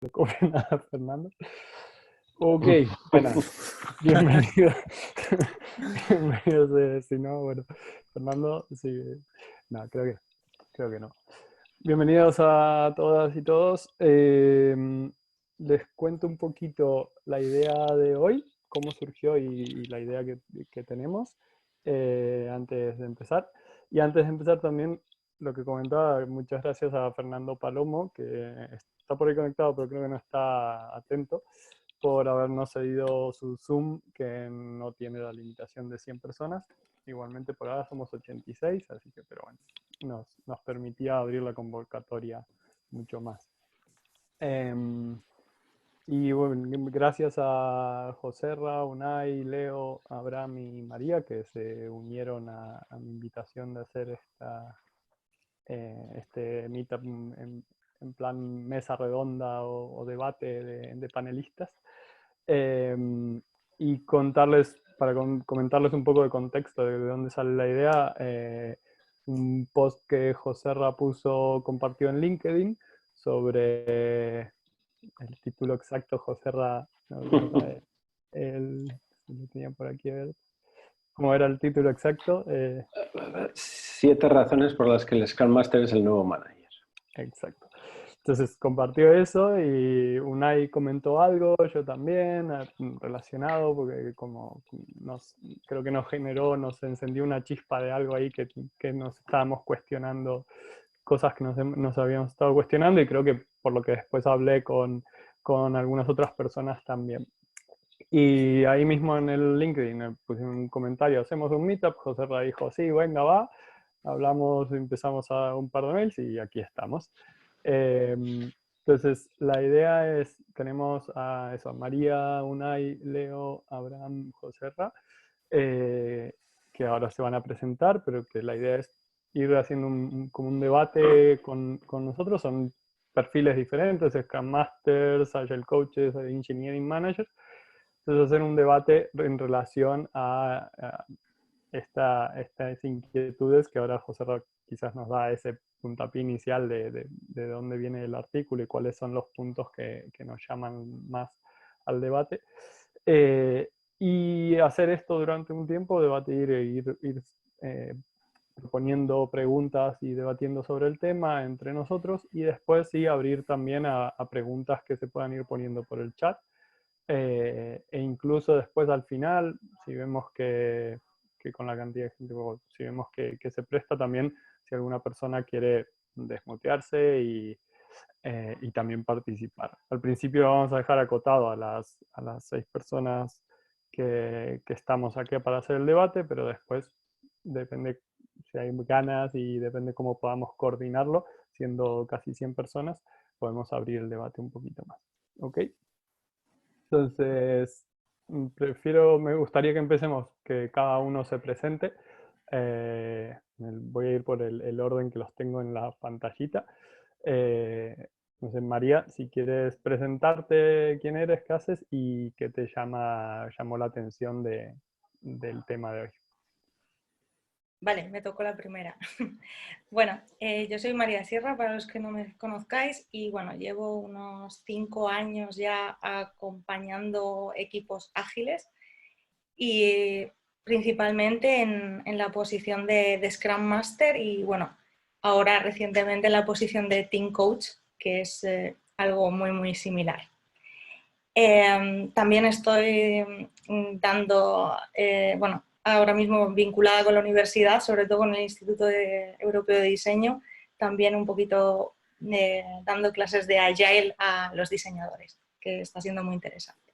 le copien a Fernando. Ok, bueno, bienvenido. Bienvenidos, si no, bueno, Fernando, sí, no, creo que no. Bienvenidos a todas y todos. Les cuento un poquito la idea de hoy, cómo surgió y la idea que tenemos antes de empezar. Y antes de empezar también, lo que comentaba, muchas gracias a Fernando Palomo, que está por ahí conectado, pero creo que no está atento, por habernos cedido su Zoom, que no tiene la limitación de 100 personas. Igualmente por ahora somos 86, así que, pero bueno, nos permitía abrir la convocatoria mucho más. Y bueno, gracias a Joserra, Unai, Leo, Abraham y María, que se unieron a mi invitación de hacer este meetup en plan mesa redonda o debate de panelistas. Y contarles, para comentarles un poco de contexto de dónde sale la idea, un post que Joserra compartió en LinkedIn sobre el título exacto. Joserra, no sabe, lo tenía por aquí, a ver cómo era el título exacto. 7 razones por las que el Scrum Master es el nuevo manager. Exacto. Entonces compartió eso y Unai comentó algo, yo también, relacionado, porque creo que nos encendió una chispa de algo ahí que nos estábamos cuestionando, cosas que nos habíamos estado cuestionando, y creo que por lo que después hablé con algunas otras personas también. Y ahí mismo en el LinkedIn puse un comentario, hacemos un meetup. José Ra dijo, sí, venga, va. Hablamos, empezamos a un par de mails y aquí estamos. Entonces, la idea es, tenemos a eso, María, Unai, Leo, Abraham, Joserra, que ahora se van a presentar, pero que la idea es ir haciendo como un debate con nosotros. Son perfiles diferentes, Scrum Masters, Agile Coaches, Engineering Managers. Entonces, hacer un debate en relación a estas inquietudes que ahora José Roque quizás nos da ese puntapié inicial de dónde viene el artículo y cuáles son los puntos que nos llaman más al debate. Y hacer esto durante un tiempo, debatir e ir proponiendo preguntas y debatiendo sobre el tema entre nosotros, y después sí abrir también a preguntas que se puedan ir poniendo por el chat. E incluso después al final, si vemos que con la cantidad de gente, si vemos que se presta también, si alguna persona quiere desmutearse y también participar. Al principio vamos a dejar acotado a las 6 personas que estamos aquí para hacer el debate, pero después depende si hay ganas y depende cómo podamos coordinarlo, siendo casi 100 personas, podemos abrir el debate un poquito más. ¿Ok? Entonces, me gustaría que empecemos, que cada uno se presente. Voy a ir por el orden que los tengo en la pantallita. Entonces, María, si quieres presentarte, quién eres, qué haces y qué te llamó la atención del tema de hoy. Vale, me tocó la primera. Bueno, yo soy María Sierra, para los que no me conozcáis, y bueno, llevo unos 5 años ya acompañando equipos ágiles y principalmente en la posición de Scrum Master y bueno, ahora recientemente en la posición de Team Coach, que es algo muy, muy similar. También estoy dando, bueno, ahora mismo vinculada con la universidad, sobre todo con el Instituto Europeo de Diseño, también un poquito dando clases de Agile a los diseñadores, que está siendo muy interesante.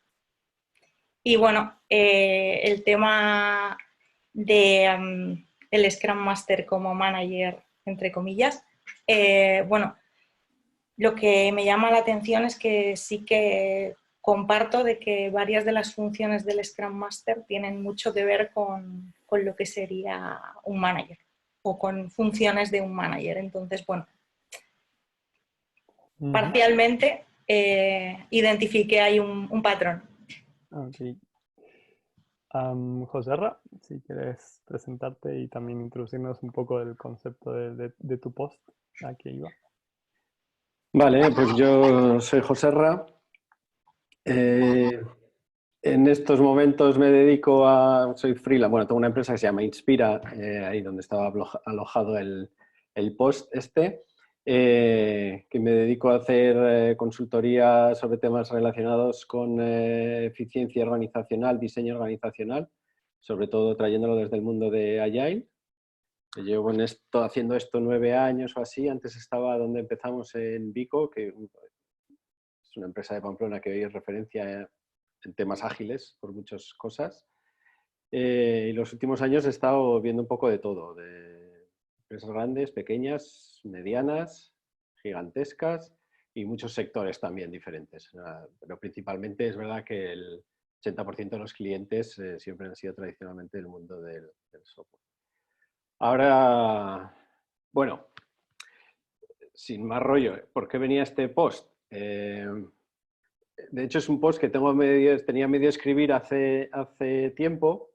Y bueno, el tema de el Scrum Master como manager, entre comillas, bueno, lo que me llama la atención es que sí que comparto de que varias de las funciones del Scrum Master tienen mucho que ver con lo que sería un manager o con funciones de un manager. Entonces, bueno, parcialmente identifiqué ahí un patrón. Ok. Joserra, si quieres presentarte y también introducirnos un poco del concepto de tu post, a qué iba. Vale, pues yo soy Joserra. En estos momentos me dedico soy freelance, bueno, tengo una empresa que se llama Inspira, ahí donde estaba alojado el post que me dedico a hacer consultoría sobre temas relacionados con eficiencia organizacional, diseño organizacional, sobre todo trayéndolo desde el mundo de Agile. Llevo haciendo esto 9 años o así. Antes estaba donde empezamos en Vico, que es una empresa de Pamplona que hoy es referencia en temas ágiles por muchas cosas. Y los últimos años he estado viendo un poco de todo, de empresas grandes, pequeñas, medianas, gigantescas y muchos sectores también diferentes. Pero principalmente es verdad que el 80% de los clientes siempre han sido tradicionalmente del mundo del software. Ahora, bueno, sin más rollo, ¿por qué venía este post? De hecho, es un post que tenía medio escribir hace tiempo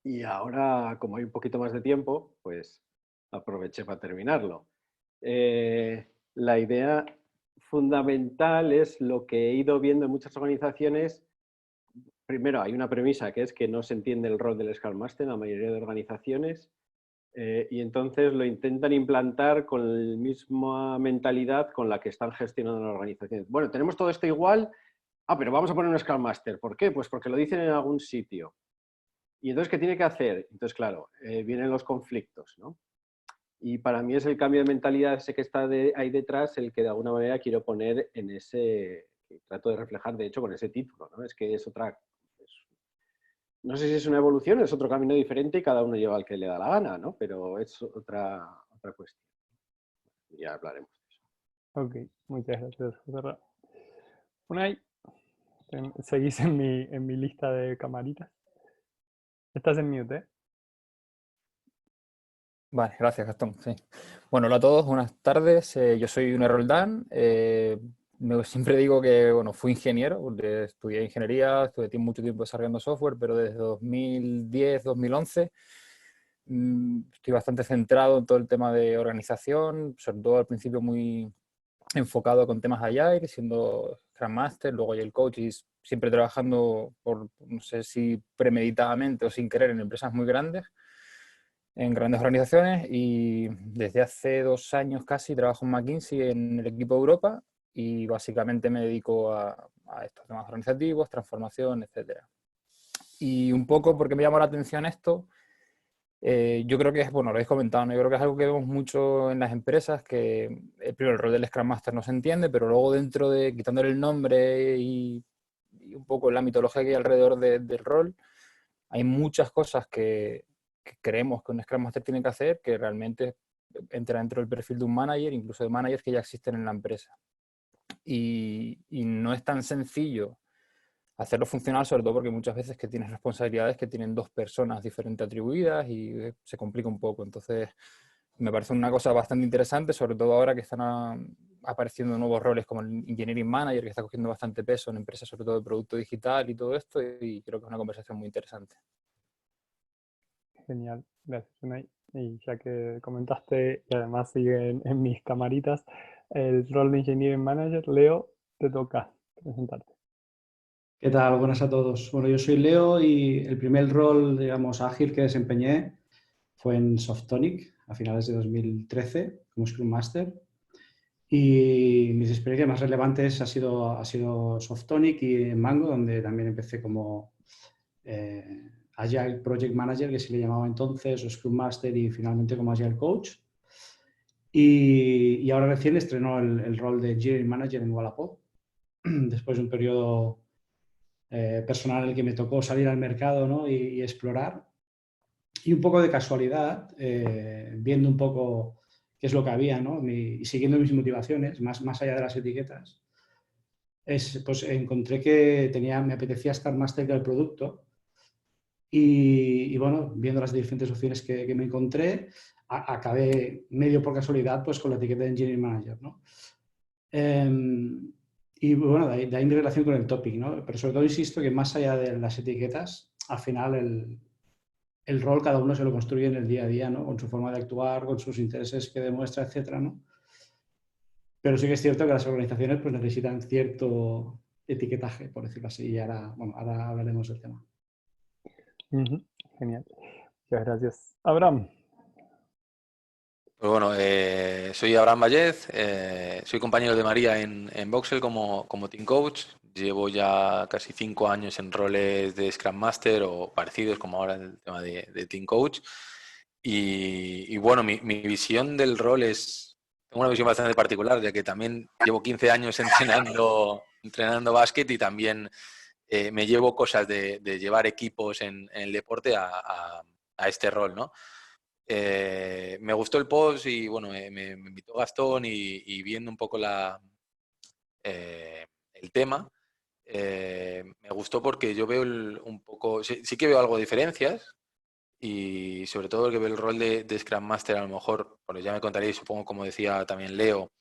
y ahora, como hay un poquito más de tiempo, pues aproveché para terminarlo. La idea fundamental es lo que he ido viendo en muchas organizaciones. Primero, hay una premisa que es que no se entiende el rol del Scrum Master en la mayoría de organizaciones. Y entonces lo intentan implantar con la misma mentalidad con la que están gestionando las organizaciones. Bueno, tenemos todo esto igual, pero vamos a poner un Scrum Master. ¿Por qué? Pues porque lo dicen en algún sitio. Y entonces, ¿qué tiene que hacer? Entonces, claro, vienen los conflictos, ¿no? Y para mí es el cambio de mentalidad ese que está ahí detrás el que de alguna manera quiero poner en ese, que trato de reflejar de hecho con ese título, ¿no? Es que es otra... No sé si es una evolución, es otro camino diferente y cada uno lleva al que le da la gana, ¿no? Pero es otra cuestión. Ya hablaremos de eso. Ok, muchas gracias, Joserra. Unai, seguís en mi lista de camaritas. Estás en mute, ¿eh? Vale, gracias, Gastón. Sí. Bueno, hola a todos, buenas tardes. Yo soy Unai Roldán. Siempre digo que bueno, fui ingeniero, porque estudié ingeniería, estuve mucho tiempo desarrollando software, pero desde 2010, 2011 estoy bastante centrado en todo el tema de organización, sobre todo al principio muy enfocado con temas Agile, siendo Scrum Master, luego Agile Coach y siempre trabajando no sé si premeditadamente o sin querer en empresas muy grandes, en grandes organizaciones, y desde hace 2 años casi trabajo en McKinsey en el equipo de Europa y básicamente me dedico a estos temas organizativos, transformación, etcétera. Y un poco porque me llamó la atención esto, yo creo que es, bueno, lo habéis comentado, ¿no? Yo creo que es algo que vemos mucho en las empresas, que primero el rol del Scrum Master no se entiende, pero luego dentro de, quitándole el nombre y un poco la mitología que hay alrededor del rol, hay muchas cosas que creemos que un Scrum Master tiene que hacer que realmente entra dentro del perfil de un manager, incluso de managers que ya existen en la empresa. Y no es tan sencillo hacerlo funcionar, sobre todo porque muchas veces que tienes responsabilidades que tienen 2 personas diferentes atribuidas y se complica un poco. Entonces, me parece una cosa bastante interesante, sobre todo ahora que están apareciendo nuevos roles como el Engineering Manager, que está cogiendo bastante peso en empresas, sobre todo de producto digital y todo esto, y creo que es una conversación muy interesante. Genial, gracias, Unai. Y ya que comentaste, y además sigue en mis camaritas, el rol de Engineering Manager, Leo, te toca presentarte. ¿Qué tal? Buenas a todos. Bueno, yo soy Leo y el primer rol, digamos, ágil que desempeñé fue en Softonic a finales de 2013 como Scrum Master. Y mis experiencias más relevantes ha sido Softonic y Mango, donde también empecé como Agile Project Manager, que se le llamaba entonces, o Scrum Master y finalmente como Agile Coach. Y ahora recién estrenó el rol de Engineering Manager en Wallapop, después de un periodo personal en el que me tocó salir al mercado, ¿no? y explorar. Y un poco de casualidad, viendo un poco qué es lo que había, ¿no? Y siguiendo mis motivaciones, más allá de las etiquetas, pues encontré que me apetecía estar más cerca del producto y bueno, viendo las diferentes opciones que me encontré, acabé medio por casualidad pues con la etiqueta de Engineering Manager, ¿no? Y bueno, de ahí mi relación con el topic, ¿no? Pero sobre todo insisto que más allá de las etiquetas, al final el rol cada uno se lo construye en el día a día, ¿no? Con su forma de actuar, con sus intereses que demuestra, etcétera, ¿no? Pero sí que es cierto que las organizaciones pues, necesitan cierto etiquetaje, por decirlo así, y ahora, bueno, ahora hablaremos del tema. Genial. Muchas gracias. Abraham. Pues bueno, soy Abraham Vallez, soy compañero de María en Voxel como Team Coach. Llevo ya casi 5 años en roles de Scrum Master o parecidos como ahora en el tema de Team Coach. Y bueno, mi visión del rol es, tengo una visión bastante particular, ya que también llevo 15 años entrenando básquet y también me llevo cosas de llevar equipos en el deporte a este rol, ¿no? Me gustó el post y bueno, me invitó Gastón y viendo un poco el tema, me gustó porque yo veo un poco, sí que veo algo de diferencias y sobre todo que veo el rol de Scrum Master, a lo mejor, bueno, ya me contaréis, supongo como decía también Leo,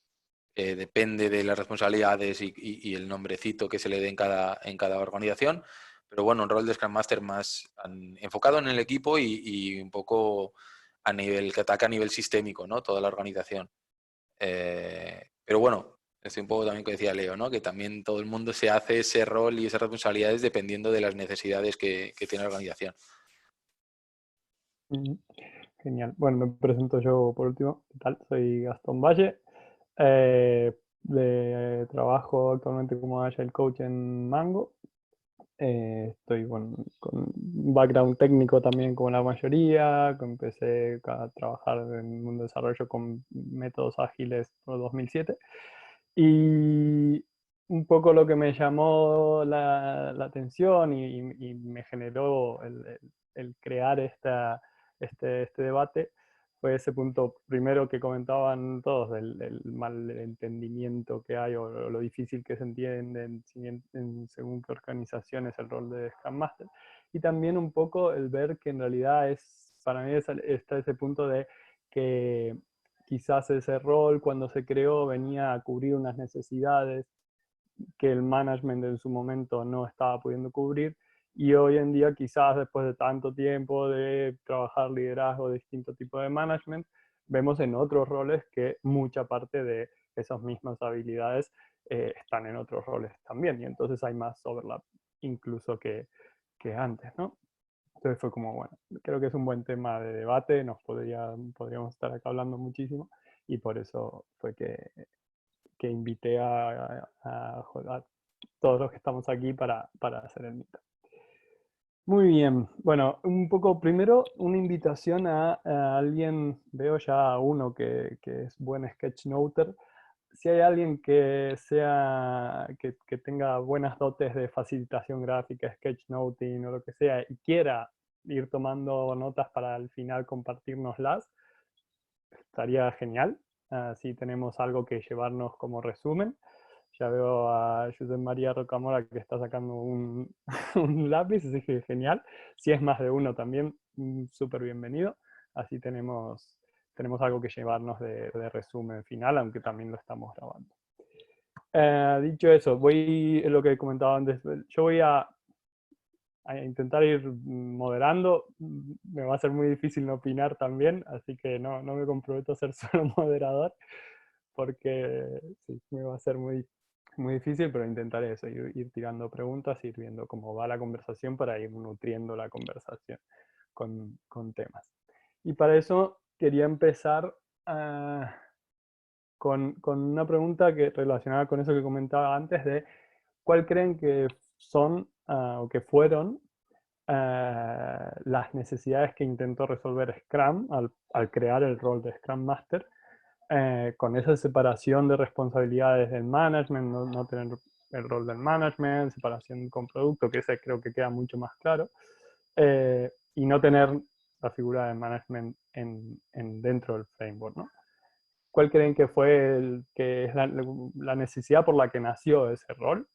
depende de las responsabilidades y el nombrecito que se le dé en cada organización, pero bueno, un rol de Scrum Master más enfocado en el equipo y un poco que ataca a nivel sistémico, ¿no? Toda la organización. Pero bueno, estoy un poco también que decía Leo, ¿no? Que también todo el mundo se hace ese rol y esas responsabilidades dependiendo de las necesidades que tiene la organización. Genial. Bueno, me presento yo por último. ¿Qué tal? Soy Gastón Valle. Trabajo actualmente como Agile Coach en Mango. Estoy con un background técnico también como la mayoría. Empecé a trabajar en el mundo de desarrollo con métodos ágiles por 2007. Y un poco lo que me llamó la atención y me generó el crear este debate fue ese punto primero que comentaban todos, del mal entendimiento que hay o lo difícil que se entiende según qué organización es el rol de Scrum Master. Y también un poco el ver que en realidad para mí está ese punto de que quizás ese rol cuando se creó venía a cubrir unas necesidades que el management en su momento no estaba pudiendo cubrir, y hoy en día quizás después de tanto tiempo de trabajar liderazgo de distintos tipos de management, vemos en otros roles que mucha parte de esas mismas habilidades están en otros roles también, y entonces hay más overlap incluso que antes, ¿no? Entonces fue como, bueno, creo que es un buen tema de debate, podríamos estar acá hablando muchísimo, y por eso fue que invité a todos los que estamos aquí para hacer el meetup. Muy bien, bueno, un poco primero una invitación a alguien, veo ya a uno que es buen sketchnoter. Si hay alguien que tenga buenas dotes de facilitación gráfica, sketchnoting o lo que sea, y quiera ir tomando notas para al final compartirnoslas, estaría genial. Así tenemos algo que llevarnos como resumen. Ya veo a José María Rocamora que está sacando un lápiz, así que genial. Si es más de uno también, súper bienvenido. Así tenemos algo que llevarnos de resumen final, aunque también lo estamos grabando. Dicho eso, lo que comentaba antes, yo voy a intentar ir moderando. Me va a ser muy difícil no opinar también, así que no me comprometo a ser solo moderador, porque sí, me va a ser muy difícil, pero intentaré eso, ir tirando preguntas, ir viendo cómo va la conversación para ir nutriendo la conversación con temas. Y para eso quería empezar con una pregunta relacionada con eso que comentaba antes de ¿cuál creen que son o que fueron las necesidades que intentó resolver Scrum al crear el rol de Scrum Master, con esa separación de responsabilidades del management, no tener el rol del management, separación con producto, que ese creo que queda mucho más claro, y no tener la figura de management dentro del framework, ¿no? ¿Cuál creen que fue que es la necesidad por la que nació ese rol?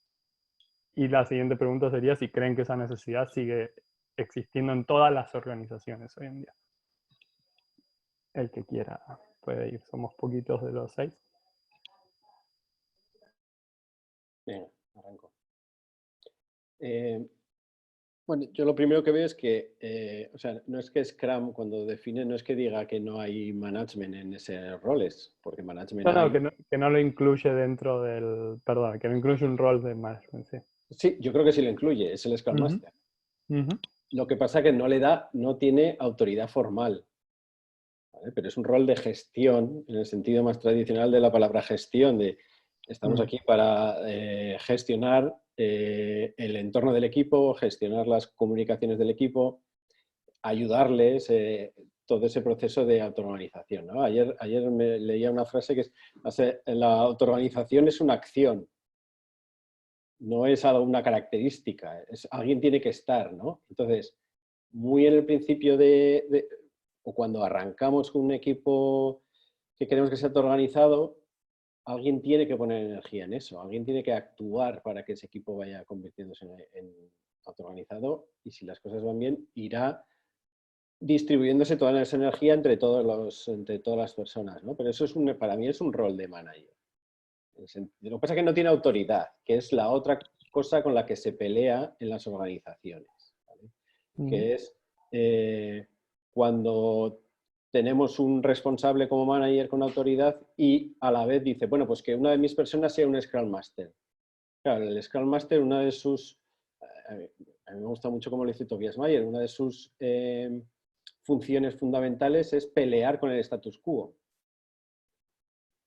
Y la siguiente pregunta sería si creen que esa necesidad sigue existiendo en todas las organizaciones hoy en día. El que quiera puede ir, somos poquitos de los 6. Venga, arranco. Bueno, yo lo primero que veo es que, o sea, no es que Scrum cuando define, no es que diga que no hay management en esos roles, porque management No, hay. que no lo incluye dentro del... Perdón, que no incluye un rol de management, sí. Sí, yo creo que sí lo incluye, es el Scrum Ujú, Master. ujú, Lo que pasa es que no tiene autoridad formal, ¿vale? Pero es un rol de gestión, en el sentido más tradicional de la palabra gestión, de estamos aquí para gestionar el entorno del equipo, gestionar las comunicaciones del equipo, ayudarles todo ese proceso de autoorganización, ¿no? Ayer me leía una frase que es, la autoorganización es una acción, no es una característica, alguien tiene que estar, ¿no? Entonces, muy en el principio o cuando arrancamos con un equipo que queremos que sea autoorganizado, alguien tiene que poner energía en eso, alguien tiene que actuar para que ese equipo vaya convirtiéndose en autoorganizado y si las cosas van bien, irá distribuyéndose toda esa energía entre todas las personas, ¿no? Pero eso para mí es un rol de manager. Lo que pasa es que no tiene autoridad, que es la otra cosa con la que se pelea en las organizaciones, ¿vale? Que es cuando tenemos un responsable como manager con autoridad y a la vez dice, bueno, pues que una de mis personas sea un Scrum Master. Claro, el Scrum Master, una de sus... A mí me gusta mucho cómo lo dice Tobias Mayer, una de sus funciones fundamentales es pelear con el status quo.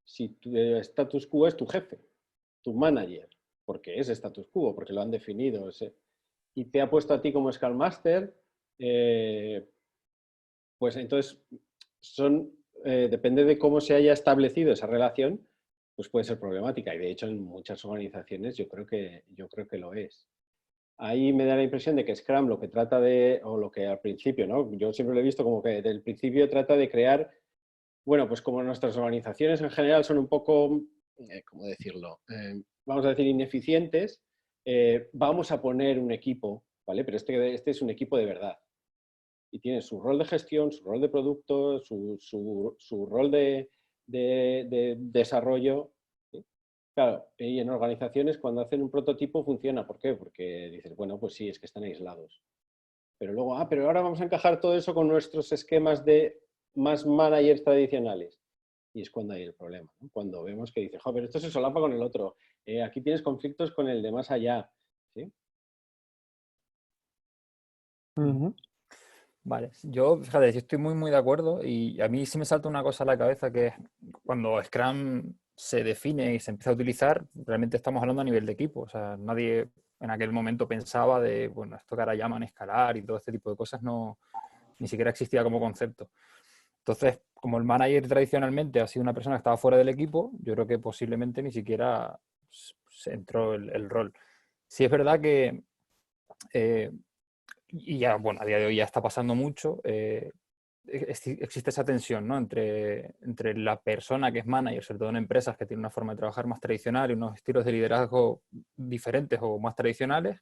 Si tu status quo es tu jefe, tu manager, porque es status quo, porque lo han definido, y te ha puesto a ti como Scrum Master, pues entonces depende de cómo se haya establecido esa relación, pues puede ser problemática. Y de hecho en muchas organizaciones yo creo que lo es. Ahí me da la impresión de que Scrum lo que trata o lo que al principio, ¿no? Yo siempre lo he visto como que del principio trata de crear, bueno, pues como nuestras organizaciones en general son un poco, ¿cómo decirlo? Vamos a decir ineficientes, vamos a poner un equipo, ¿vale? Pero este es un equipo de verdad. Y tiene su rol de gestión, su rol de producto, su rol de desarrollo. ¿Sí? Claro, y en organizaciones cuando hacen un prototipo funciona. ¿Por qué? Porque dices, bueno, pues sí, es que están aislados. Pero luego, pero ahora vamos a encajar todo eso con nuestros esquemas de más managers tradicionales. Y es cuando hay el problema, ¿no? Cuando vemos que dice, joder, esto se solapa con el otro. Aquí tienes conflictos con el de más allá. ¿Sí? ujú. Vale, yo, fíjate, yo estoy muy de acuerdo y a mí sí me salta una cosa a la cabeza que es cuando Scrum se define y se empieza a utilizar, realmente estamos hablando a nivel de equipo. O sea, nadie en aquel momento pensaba de, bueno, esto que ahora llaman escalar y todo este tipo de cosas ni siquiera existía como concepto. Entonces, como el manager tradicionalmente ha sido una persona que estaba fuera del equipo, yo creo que posiblemente ni siquiera se entró el rol. Sí es verdad que y ya, bueno, a día de hoy ya está pasando mucho, existe esa tensión, ¿no? entre la persona que es manager, sobre todo en empresas que tienen una forma de trabajar más tradicional y unos estilos de liderazgo diferentes o más tradicionales,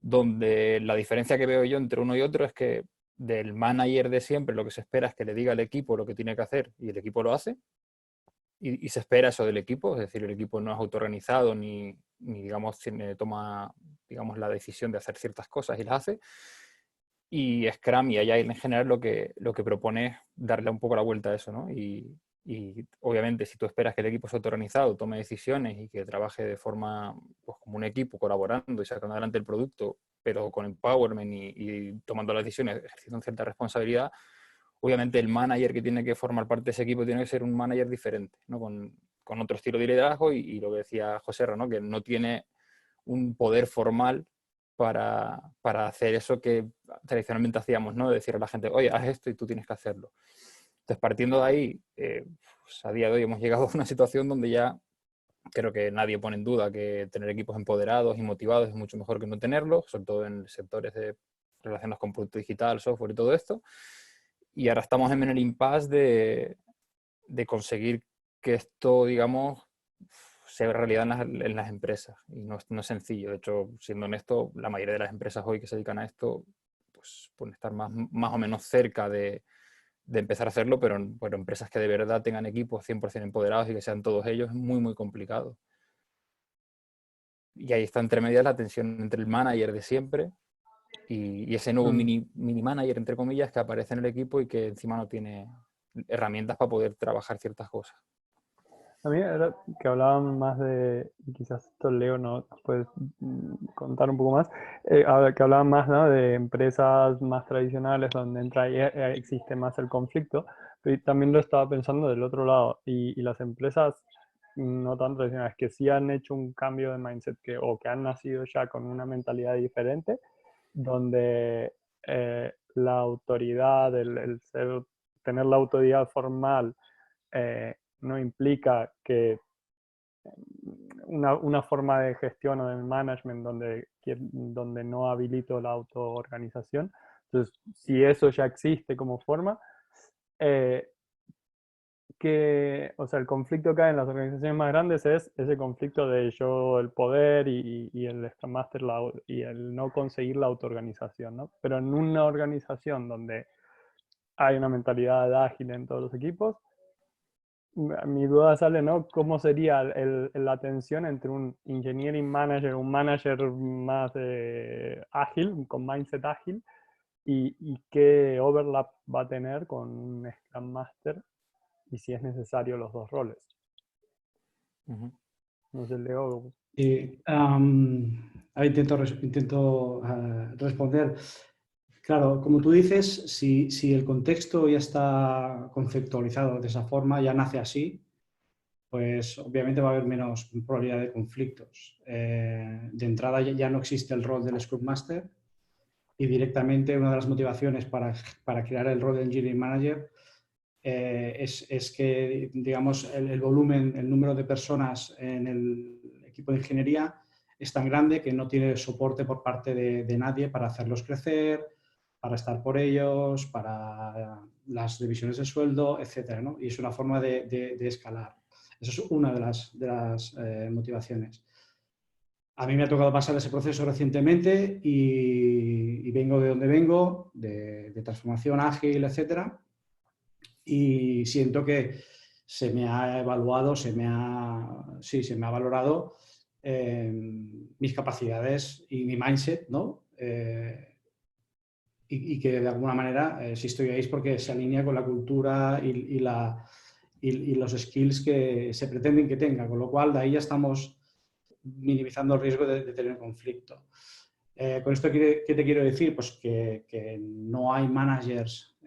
donde la diferencia que veo yo entre uno y otro es que del manager de siempre lo que se espera es que le diga al equipo lo que tiene que hacer y el equipo lo hace, y se espera eso del equipo, es decir, el equipo no es autoorganizado ni digamos, toma digamos, la decisión de hacer ciertas cosas y las hace. Y Scrum y Agile en general lo que propone es darle un poco la vuelta a eso, ¿no? Y obviamente si tú esperas que el equipo sea autoorganizado, tome decisiones y que trabaje de forma pues, como un equipo, colaborando y sacando adelante el producto, pero con empowerment y tomando las decisiones, ejerciendo cierta responsabilidad, obviamente el manager que tiene que formar parte de ese equipo tiene que ser un manager diferente, ¿no? Con otro estilo de liderazgo y lo que decía José Ra, ¿no? Que no tiene un poder formal para hacer eso que tradicionalmente hacíamos, ¿no? De decir a la gente, oye, haz esto y tú tienes que hacerlo. Entonces, partiendo de ahí, pues a día de hoy hemos llegado a una situación donde ya creo que nadie pone en duda que tener equipos empoderados y motivados es mucho mejor que no tenerlos, sobre todo en sectores relacionados con producto digital, software y todo esto. Y ahora estamos en el impasse de conseguir que esto, digamos, sea realidad en las empresas. Y no es sencillo. De hecho, siendo honesto, la mayoría de las empresas hoy que se dedican a esto, pues pueden estar más o menos cerca de empezar a hacerlo, pero empresas que de verdad tengan equipos 100% empoderados y que sean todos ellos, es muy complicado. Y ahí está entre medias la tensión entre el manager de siempre y ese nuevo mini manager, entre comillas, que aparece en el equipo y que encima no tiene herramientas para poder trabajar ciertas cosas. A mí era que hablaban más de, y quizás esto Leo nos puedes contar un poco más, que hablaban más, ¿no?, de empresas más tradicionales donde entra y existe más el conflicto, pero también lo estaba pensando del otro lado, y las empresas no tan tradicionales que sí han hecho un cambio de mindset o que han nacido ya con una mentalidad diferente, donde la autoridad, tener la autoridad formal, no implica que una forma de gestión o de management donde no habilito la autoorganización. Entonces, si eso ya existe como forma, o sea, el conflicto que hay en las organizaciones más grandes es ese conflicto de yo, el poder y el Scrum Master y el no conseguir la autoorganización, ¿no? Pero en una organización donde hay una mentalidad ágil en todos los equipos, mi duda sale, ¿no? ¿Cómo sería la tensión entre un engineering manager, un manager más ágil, con mindset ágil, y qué overlap va a tener con un Scrum Master y si es necesario los dos roles? No sé, Leo. Intento responder. Claro, como tú dices, si el contexto ya está conceptualizado de esa forma, ya nace así, pues obviamente va a haber menos probabilidad de conflictos. De entrada ya no existe el rol del Scrum Master y directamente una de las motivaciones para crear el rol de Engineering Manager es que, digamos, el volumen, el número de personas en el equipo de ingeniería es tan grande que no tiene soporte por parte de nadie para hacerlos crecer, para estar por ellos, para las divisiones de sueldo, etcétera, ¿no? Y es una forma de escalar. Esa es una de las motivaciones. A mí me ha tocado pasar ese proceso recientemente y vengo de donde vengo, de transformación ágil, etcétera, y siento que se me ha evaluado, se me ha valorado mis capacidades y mi mindset, ¿no? Y que de alguna manera, si estoy ahí es porque se alinea con la cultura y los skills que se pretenden que tenga, con lo cual de ahí ya estamos minimizando el riesgo de tener conflicto. Con esto, ¿qué te quiero decir? Pues que no hay managers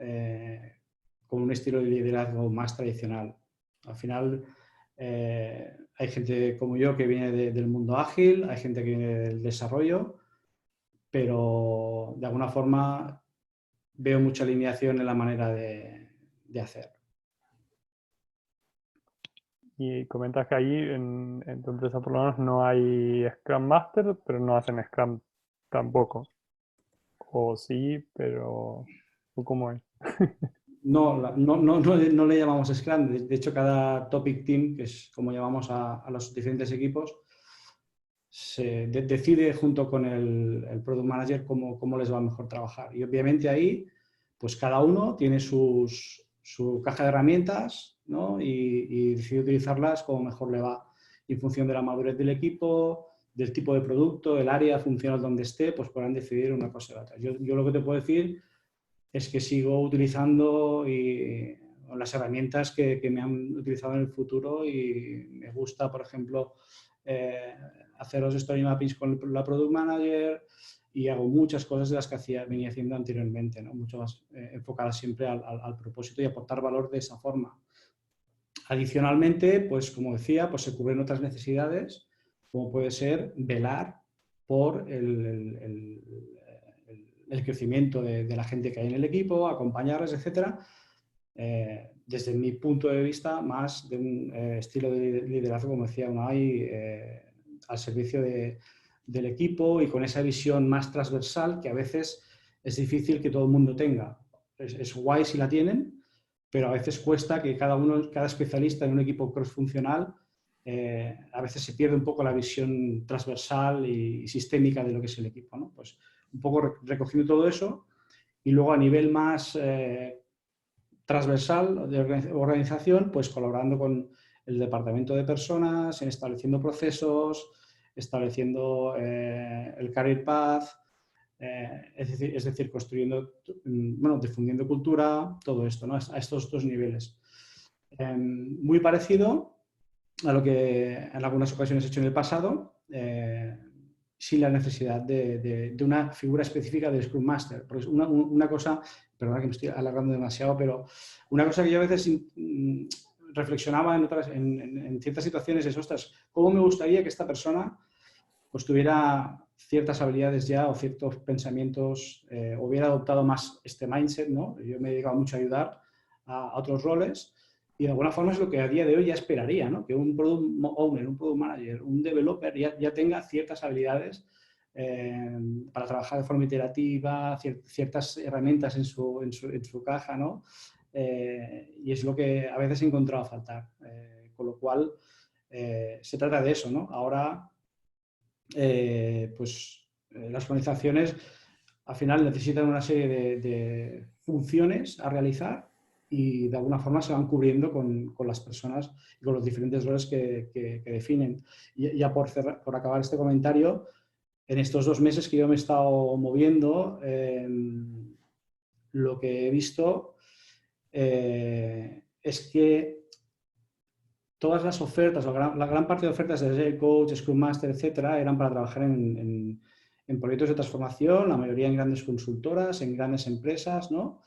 con un estilo de liderazgo más tradicional. Al final, hay gente como yo que viene del mundo ágil, hay gente que viene del desarrollo, pero de alguna forma veo mucha alineación en la manera de hacer. Y comentas que ahí en tu empresa por lo menos no hay Scrum Master, pero no hacen Scrum tampoco. O sí, pero ¿cómo es? No le llamamos Scrum. De hecho, cada topic team, que es como llamamos a los diferentes equipos, se decide junto con el product manager cómo les va mejor trabajar. Y obviamente ahí, pues cada uno tiene su caja de herramientas, ¿no? y decide utilizarlas como mejor le va. Y en función de la madurez del equipo, del tipo de producto, el área funcional donde esté, pues podrán decidir una cosa u otra. Yo lo que te puedo decir es que sigo utilizando las herramientas que me han utilizado en el futuro y me gusta, por ejemplo, hacer los story mappings con la Product Manager y hago muchas cosas de las que venía haciendo anteriormente, ¿no? Mucho más enfocadas siempre al propósito y aportar valor de esa forma. Adicionalmente, pues como decía, pues se cubren otras necesidades, como puede ser velar por el crecimiento de la gente que hay en el equipo, acompañarles, etcétera. Desde mi punto de vista, más de un estilo de liderazgo, como decía Unai, al servicio del equipo y con esa visión más transversal que a veces es difícil que todo el mundo tenga. Es guay si la tienen, pero a veces cuesta que cada especialista en un equipo cross-funcional a veces se pierde un poco la visión transversal y sistémica de lo que es el equipo, ¿no? Pues un poco recogiendo todo eso y luego a nivel más transversal de organización, pues colaborando con el departamento de personas, en estableciendo procesos, estableciendo el career path, es decir, construyendo, bueno, difundiendo cultura, todo esto, ¿no? A estos dos niveles. Muy parecido a lo que en algunas ocasiones he hecho en el pasado, sin la necesidad de una figura específica de Scrum Master. Porque una cosa, perdona que me estoy alargando demasiado, pero una cosa que yo a veces reflexionaba en ciertas situaciones es, ostras, ¿cómo me gustaría que esta persona pues tuviera ciertas habilidades ya o ciertos pensamientos, hubiera adoptado más este mindset, ¿no? Yo me he dedicado mucho a ayudar a otros roles y de alguna forma es lo que a día de hoy ya esperaría, ¿no? Que un product owner, un product manager, un developer ya tenga ciertas habilidades para trabajar de forma iterativa, ciertas herramientas en su caja, ¿no? Y es lo que a veces he encontrado a faltar. Con lo cual, se trata de eso, ¿no? Ahora, las organizaciones al final necesitan una serie de funciones a realizar y de alguna forma se van cubriendo con las personas y con los diferentes roles que definen. Y ya por acabar este comentario, en estos 2 meses que yo me he estado moviendo, lo que he visto es que todas las ofertas, la gran parte de ofertas de Agile Coach, Scrum Master, etcétera, eran para trabajar en proyectos de transformación, la mayoría en grandes consultoras, en grandes empresas, ¿no?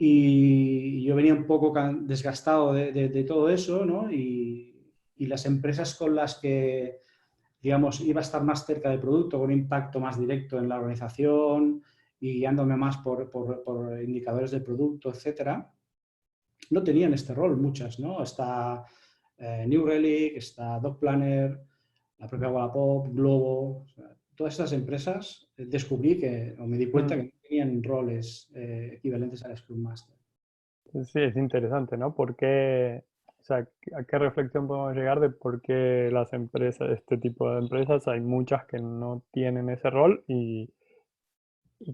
Y yo venía un poco desgastado de todo eso, ¿no? Y las empresas con las que, digamos, iba a estar más cerca del producto, con un impacto más directo en la organización y guiándome más por indicadores del producto, etcétera, no tenían este rol muchas, ¿no? Está New Relic, está Doc Planner, la propia Wallapop, Globo, o sea, todas estas empresas descubrí o me di cuenta que no tenían roles equivalentes al Scrum Master. Sí, es interesante, ¿no? Porque, o sea, ¿a qué reflexión podemos llegar de por qué las empresas, este tipo de empresas, hay muchas que no tienen ese rol y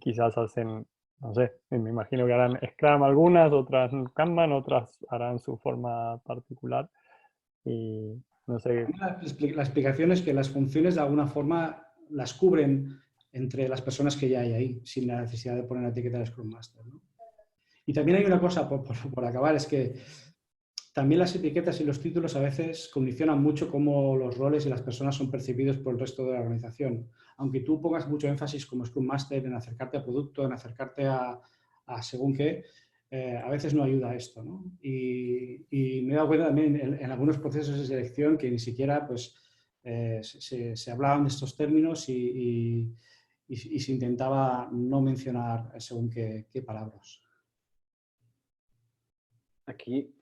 quizás hacen, no sé, me imagino que harán Scrum algunas, otras Kanban, otras harán su forma particular y no sé. La explicación es que las funciones de alguna forma las cubren entre las personas que ya hay ahí, sin la necesidad de poner la etiqueta de Scrum Master, ¿no? Y también hay una cosa, por acabar, es que también las etiquetas y los títulos a veces condicionan mucho cómo los roles y las personas son percibidos por el resto de la organización. Aunque tú pongas mucho énfasis como Scrum Master en acercarte al producto, en acercarte a según qué, a veces no ayuda a esto, ¿no? Y me he dado cuenta también en algunos procesos de selección que ni siquiera pues, se hablaban de estos términos y se intentaba no mencionar según qué palabras. Aquí,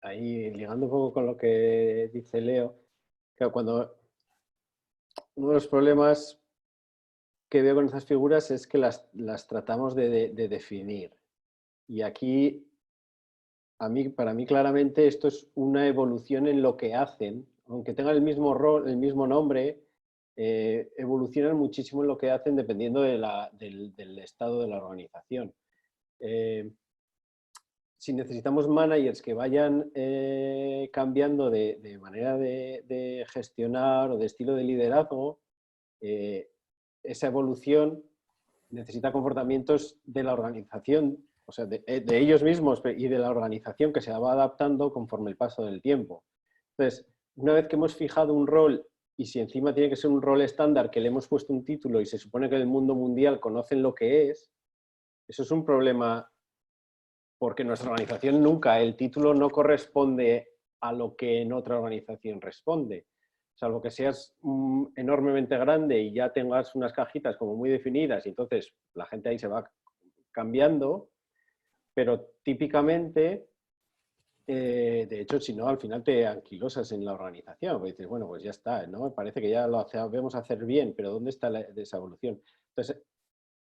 ahí ligando un poco con lo que dice Leo, claro, cuando uno de los problemas que veo con estas figuras es que las tratamos de definir. Y aquí, para mí claramente esto es una evolución en lo que hacen, aunque tengan el mismo rol, el mismo nombre, evolucionan muchísimo en lo que hacen dependiendo del estado de la organización. Si necesitamos managers que vayan cambiando de manera de gestionar o de estilo de liderazgo, esa evolución necesita comportamientos de la organización, o sea, de ellos mismos y de la organización que se va adaptando conforme el paso del tiempo. Entonces, una vez que hemos fijado un rol y si encima tiene que ser un rol estándar que le hemos puesto un título y se supone que en el mundo mundial conocen lo que es, eso es un problema porque en nuestra organización nunca el título no corresponde a lo que en otra organización responde. Salvo que seas enormemente grande y ya tengas unas cajitas como muy definidas y entonces la gente ahí se va cambiando, pero típicamente, de hecho, si no, al final te anquilosas en la organización, porque dices, bueno, pues ya está, ¿no? Me parece que ya lo sabemos hacer bien, pero ¿dónde está esa evolución? Entonces,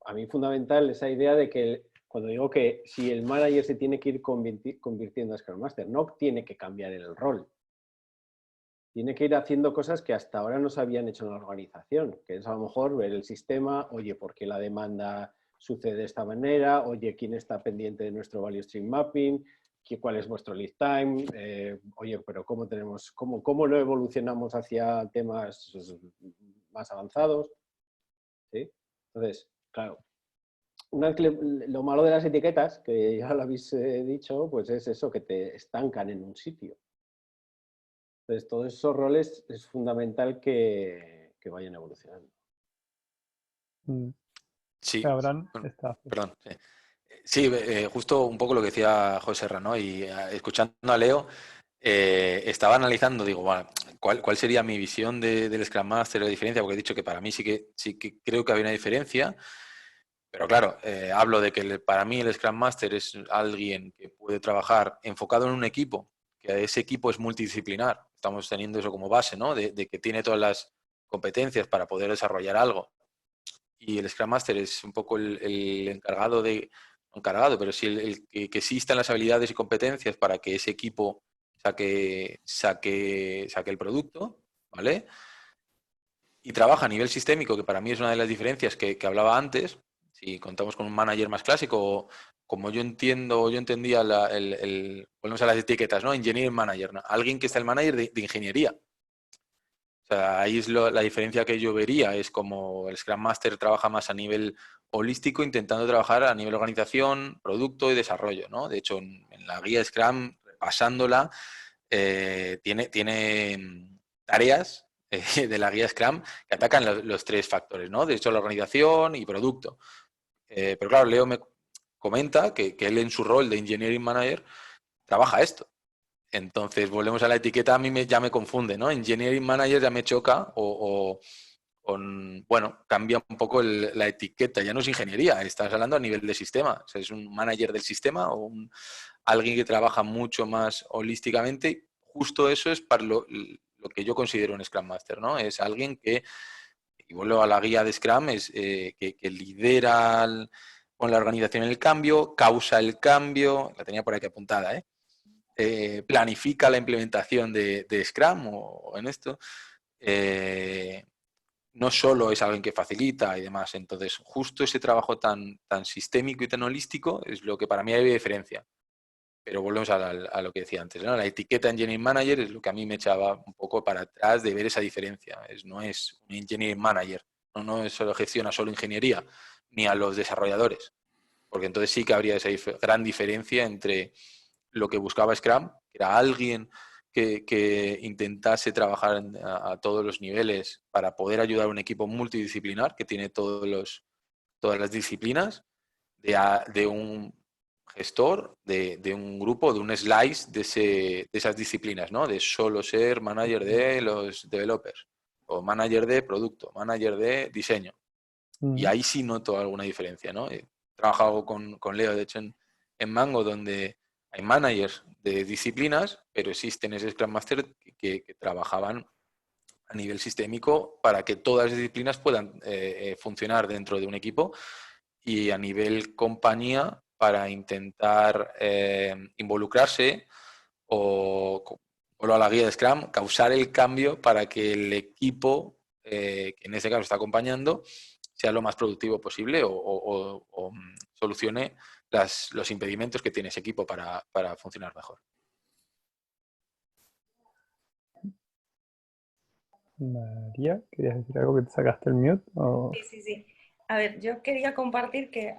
a mí fundamental esa idea de que cuando digo que si el manager se tiene que ir convirtiendo a Scrum Master, no tiene que cambiar el rol. Tiene que ir haciendo cosas que hasta ahora no se habían hecho en la organización, que es a lo mejor ver el sistema, oye, ¿por qué la demanda sucede de esta manera? Oye, ¿quién está pendiente de nuestro value stream mapping? ¿Cuál es vuestro lead time? Oye, pero ¿cómo lo evolucionamos hacia temas más avanzados? ¿Sí? Entonces, Claro. Lo malo de las etiquetas, que ya lo habéis dicho, pues es eso, que te estancan en un sitio. Entonces, todos esos roles es fundamental que vayan evolucionando. Sí, Abraham bueno, está. perdón. Sí, sí, justo un poco lo que decía José Ra, ¿no? Y escuchando a Leo, estaba analizando, digo, bueno, ¿cuál sería mi visión del Scrum Master, la diferencia? Porque he dicho que para mí sí que creo que había una diferencia, pero claro, hablo de que para mí el Scrum Master es alguien que puede trabajar enfocado en un equipo, que ese equipo es multidisciplinar. Estamos teniendo eso como base, ¿no? De que tiene todas las competencias para poder desarrollar algo. Y el Scrum Master es un poco el encargado de, no encargado, pero sí el que existan las habilidades y competencias para que ese equipo saque el producto, ¿vale? Y trabaja a nivel sistémico, que para mí es una de las diferencias que hablaba antes. Si contamos con un manager más clásico, como yo entendía volvemos a las etiquetas, ¿no? Engineering manager, ¿no? Alguien que está el manager de ingeniería. O sea, ahí es la diferencia que yo vería, es como el Scrum Master trabaja más a nivel holístico, intentando trabajar a nivel organización, producto y desarrollo, ¿no? De hecho, en la guía Scrum, repasándola, tiene tareas de la guía Scrum que atacan los tres factores, ¿no? De hecho, la organización y producto. Pero claro, Leo me comenta que él en su rol de Engineering Manager trabaja esto. Entonces, volvemos a la etiqueta, a mí ya me confunde, ¿no? Engineering Manager ya me choca bueno, cambia un poco la etiqueta, ya no es ingeniería, estás hablando a nivel de sistema, o sea, es un manager del sistema o alguien que trabaja mucho más holísticamente. Justo eso es para lo que yo considero un Scrum Master, ¿no? Es alguien que, y vuelvo a la guía de Scrum, es que lidera con la organización el cambio, causa el cambio, la tenía por aquí apuntada, ¿eh? Planifica la implementación de Scrum o en esto, no solo es alguien que facilita y demás. Entonces, justo ese trabajo tan sistémico y tan holístico es lo que para mí hay diferencia. Pero volvemos a lo que decía antes, ¿no? La etiqueta Engineering Manager es lo que a mí me echaba un poco para atrás de ver esa diferencia. No es un Engineering Manager, no solo gestiona solo ingeniería, ni a los desarrolladores. Porque entonces sí que habría esa gran diferencia entre lo que buscaba Scrum, que era alguien que intentase trabajar a todos los niveles para poder ayudar a un equipo multidisciplinar que tiene todas las disciplinas, de un gestor, de un grupo, de un slice de esas disciplinas, ¿no? De solo ser manager de los developers, o manager de producto, manager de diseño. Y ahí sí noto alguna diferencia, ¿no? He trabajado con Leo, de hecho, en Mango, donde hay managers de disciplinas, pero existen ese Scrum Master que trabajaban a nivel sistémico para que todas las disciplinas puedan funcionar dentro de un equipo, y a nivel compañía para intentar involucrarse o a la guía de Scrum, causar el cambio para que el equipo, que en este caso está acompañando, sea lo más productivo posible o solucione los impedimentos que tiene ese equipo para funcionar mejor. María, ¿querías decir algo que te sacaste el mute? ¿O? Sí. A ver, yo quería compartir que,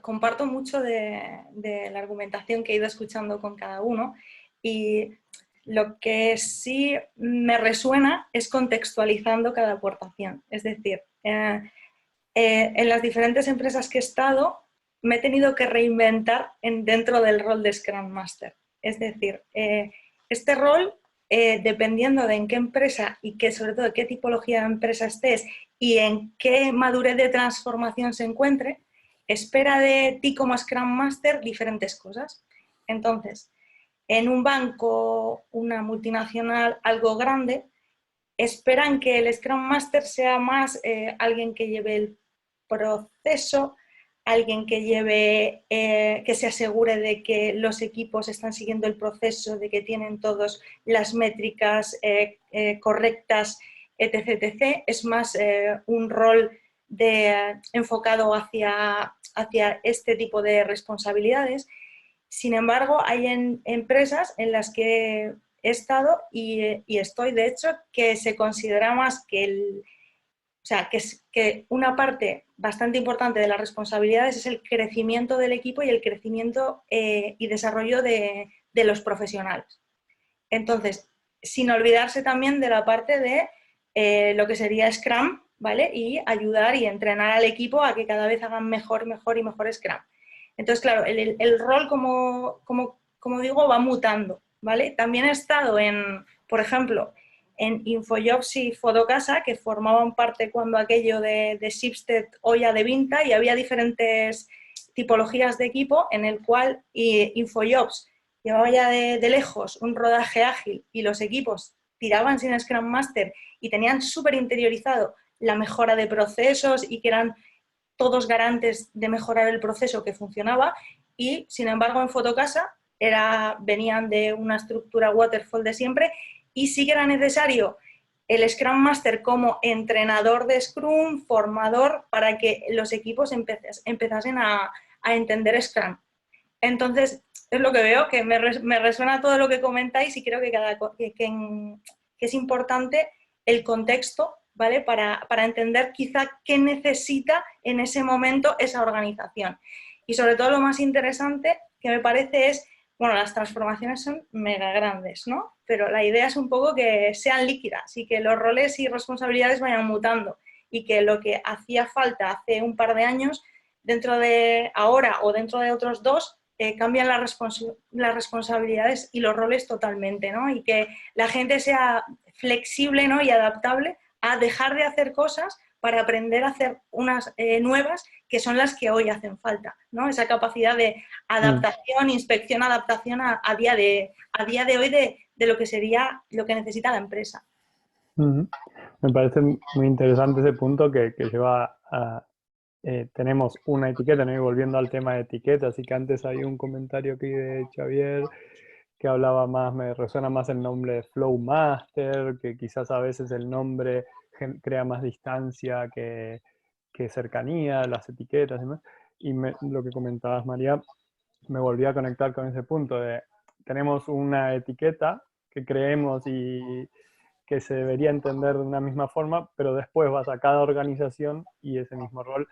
comparto mucho de la argumentación que he ido escuchando con cada uno, y lo que sí me resuena es contextualizando cada aportación. Es decir, en las diferentes empresas que he estado me he tenido que reinventar dentro del rol de Scrum Master. Es decir, este rol, dependiendo de en qué empresa y sobre todo de qué tipología de empresa estés y en qué madurez de transformación se encuentre, espera de ti como Scrum Master diferentes cosas. Entonces, en un banco, una multinacional, algo grande, esperan que el Scrum Master sea más alguien que lleve el proceso, alguien que lleve, que se asegure de que los equipos están siguiendo el proceso, de que tienen todas las métricas correctas, etc. Es más un rol enfocado hacia este tipo de responsabilidades. Sin embargo, hay empresas en las que he estado y estoy, de hecho, que se considera más que sea, que una parte bastante importante de las responsabilidades es el crecimiento del equipo y el crecimiento y desarrollo de los profesionales. Entonces, sin olvidarse también de la parte de lo que sería Scrum, ¿vale? Y ayudar y entrenar al equipo a que cada vez hagan mejor y mejor Scrum. Entonces, claro, el rol, como digo, va mutando, ¿vale? También he estado por ejemplo, en Infojobs y Fotocasa, que formaban parte cuando aquello de Schibsted olla de Vinta, y había diferentes tipologías de equipo en el cual Infojobs llevaba ya de lejos un rodaje ágil y los equipos tiraban sin Scrum Master y tenían súper interiorizado la mejora de procesos y que eran todos garantes de mejorar el proceso que funcionaba, y sin embargo en Fotocasa venían de una estructura waterfall de siempre y sí que era necesario el Scrum Master como entrenador de Scrum, formador, para que los equipos empezasen a entender Scrum. Entonces, es lo que veo, que me resuena todo lo que comentáis y creo que es importante el contexto, ¿vale? Para entender quizá qué necesita en ese momento esa organización. Y sobre todo lo más interesante que me parece es, bueno, las transformaciones son mega grandes, ¿no? Pero la idea es un poco que sean líquidas y que los roles y responsabilidades vayan mutando y que lo que hacía falta hace un par de años, dentro de ahora o dentro de otros 2, cambian las responsabilidades y los roles totalmente, ¿no? Y que la gente sea flexible, ¿no? Y adaptable a dejar de hacer cosas para aprender a hacer unas nuevas que son las que hoy hacen falta, ¿no? Esa capacidad de adaptación, inspección, adaptación a día de hoy de lo que sería lo que necesita la empresa. Me parece muy interesante ese punto que lleva a... tenemos una etiqueta, ¿no? Y volviendo al tema de etiqueta, así que antes había un comentario aquí de Xavier que hablaba más, me resuena más el nombre de Flow Master, que quizás a veces el nombre crea más distancia que cercanía, las etiquetas y demás. Y lo que comentabas, María, me volví a conectar con ese punto de, tenemos una etiqueta que creemos y que se debería entender de una misma forma, pero después vas a cada organización y ese mismo rol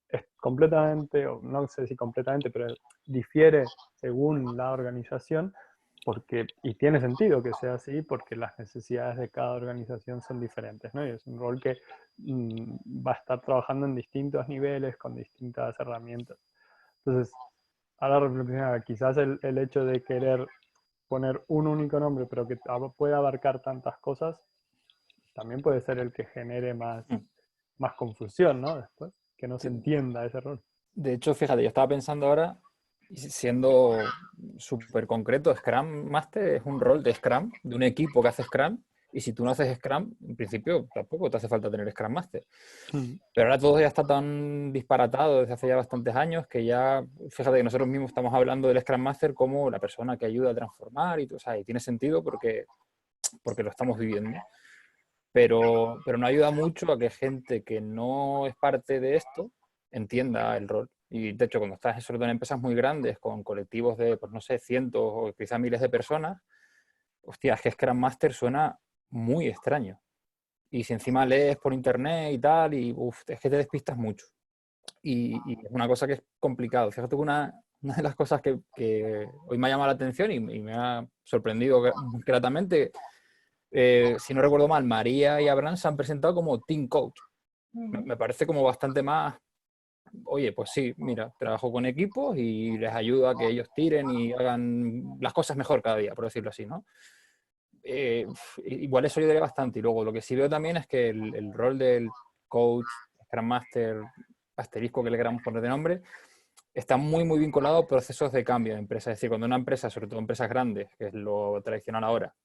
es completamente, o no sé si completamente, pero difiere según la organización, y tiene sentido que sea así, porque las necesidades de cada organización son diferentes, ¿no? Y es un rol que va a estar trabajando en distintos niveles, con distintas herramientas. Entonces, ahora reflexionaba, quizás el hecho de querer poner un único nombre, pero que pueda abarcar tantas cosas, también puede ser el que genere más confusión, ¿no? Después, que no se entienda ese rol. De hecho, fíjate, yo estaba pensando ahora, siendo súper concreto, Scrum Master es un rol de Scrum, de un equipo que hace Scrum, y si tú no haces Scrum, en principio tampoco te hace falta tener Scrum Master. Pero ahora todo ya está tan disparatado desde hace ya bastantes años que ya, fíjate que nosotros mismos estamos hablando del Scrum Master como la persona que ayuda a transformar y todo, o sea, y tiene sentido porque lo estamos viviendo. Pero no ayuda mucho a que gente que no es parte de esto entienda el rol. Y de hecho, cuando estás sobre todo en empresas muy grandes, con colectivos de, pues no sé, cientos o quizá miles de personas, hostia, es que Scrum Master suena muy extraño. Y si encima lees por internet y tal, y es que te despistas mucho. Y es una cosa que es complicado. Fíjate que una de las cosas que hoy me ha llamado la atención y me ha sorprendido gratamente, si no recuerdo mal, María y Abraham se han presentado como Team Coach. Me parece como bastante más, oye, pues sí, mira, trabajo con equipos y les ayudo a que ellos tiren y hagan las cosas mejor cada día, por decirlo así, ¿no? Igual eso ayudaría bastante. Y luego lo que sí veo también es que el rol del coach, Scrum Master, asterisco que le queramos poner de nombre, está muy, muy vinculado a procesos de cambio de empresa. Es decir, cuando una empresa, sobre todo empresas grandes, que es lo tradicional ahora,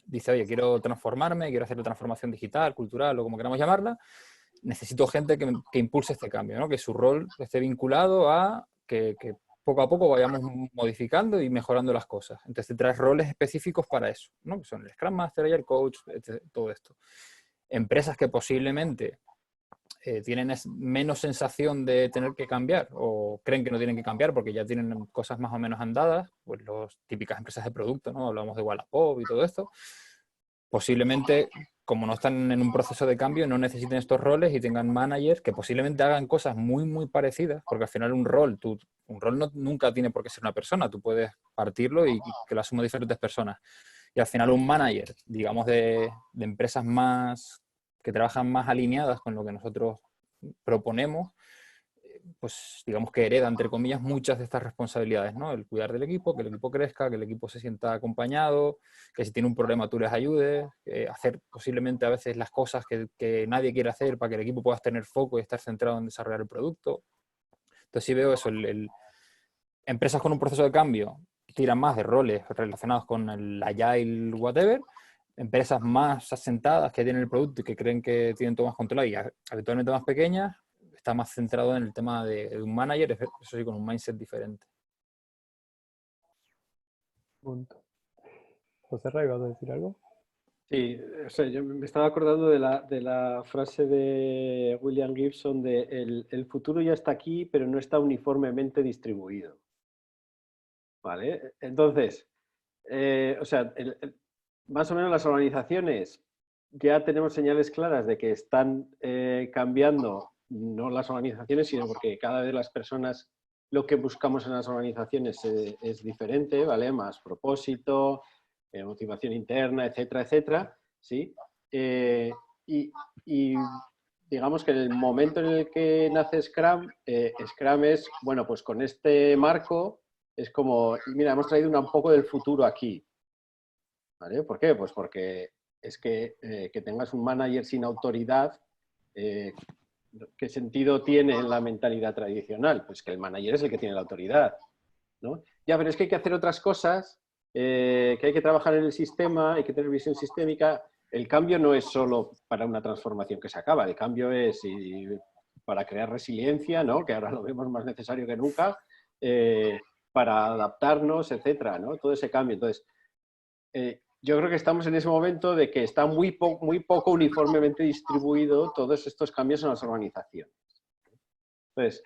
dice, oye, quiero transformarme, quiero hacer la transformación digital, cultural o como queramos llamarla, necesito gente que impulse este cambio, ¿no? Que su rol esté vinculado a que poco a poco vayamos modificando y mejorando las cosas. Entonces te traes roles específicos para eso, ¿no? Que son el Scrum Master y el Coach, todo esto. Empresas que posiblemente tienen menos sensación de tener que cambiar o creen que no tienen que cambiar porque ya tienen cosas más o menos andadas, pues las típicas empresas de producto, ¿no? Hablamos de Wallapop y todo esto. Posiblemente como no están en un proceso de cambio, no necesiten estos roles y tengan managers que posiblemente hagan cosas muy, muy parecidas, porque al final un rol nunca tiene por qué ser una persona, tú puedes partirlo y que lo asuman diferentes personas. Y al final un manager, digamos, de empresas más que trabajan más alineadas con lo que nosotros proponemos, pues digamos que hereda, entre comillas, muchas de estas responsabilidades, ¿no? El cuidar del equipo, que el equipo crezca, que el equipo se sienta acompañado, que si tiene un problema tú les ayudes, hacer posiblemente a veces las cosas que nadie quiere hacer para que el equipo pueda tener foco y estar centrado en desarrollar el producto. Entonces sí veo eso, empresas con un proceso de cambio tiran más de roles relacionados con el agile, whatever, empresas más asentadas que tienen el producto y que creen que tienen todo más controlado y habitualmente más pequeñas, está más centrado en el tema de un manager, eso sí, con un mindset diferente. Punto. José Ray, ¿vas a decir algo? Sí, o sea, yo me estaba acordando de la frase de William Gibson de el futuro ya está aquí, pero no está uniformemente distribuido. ¿Vale? Entonces, o sea, más o menos las organizaciones ya tenemos señales claras de que están cambiando, no las organizaciones, sino porque cada vez las personas, lo que buscamos en las organizaciones es diferente, ¿vale? Más propósito, motivación interna, etcétera, etcétera, ¿sí? Y digamos que en el momento en el que nace Scrum, Scrum es, bueno, pues con este marco es como, mira, hemos traído un poco del futuro aquí, ¿vale? ¿Por qué? Pues porque es que tengas un manager sin autoridad, ¿qué sentido tiene en la mentalidad tradicional? Pues que el manager es el que tiene la autoridad, ¿no? Ya, pero es que hay que hacer otras cosas, que hay que trabajar en el sistema, hay que tener visión sistémica. El cambio no es solo para una transformación que se acaba, el cambio es para crear resiliencia, ¿no? Que ahora lo vemos más necesario que nunca, para adaptarnos, etcétera, ¿no? Todo ese cambio. Entonces, yo creo que estamos en ese momento de que está muy poco uniformemente distribuido todos estos cambios en las organizaciones. Entonces,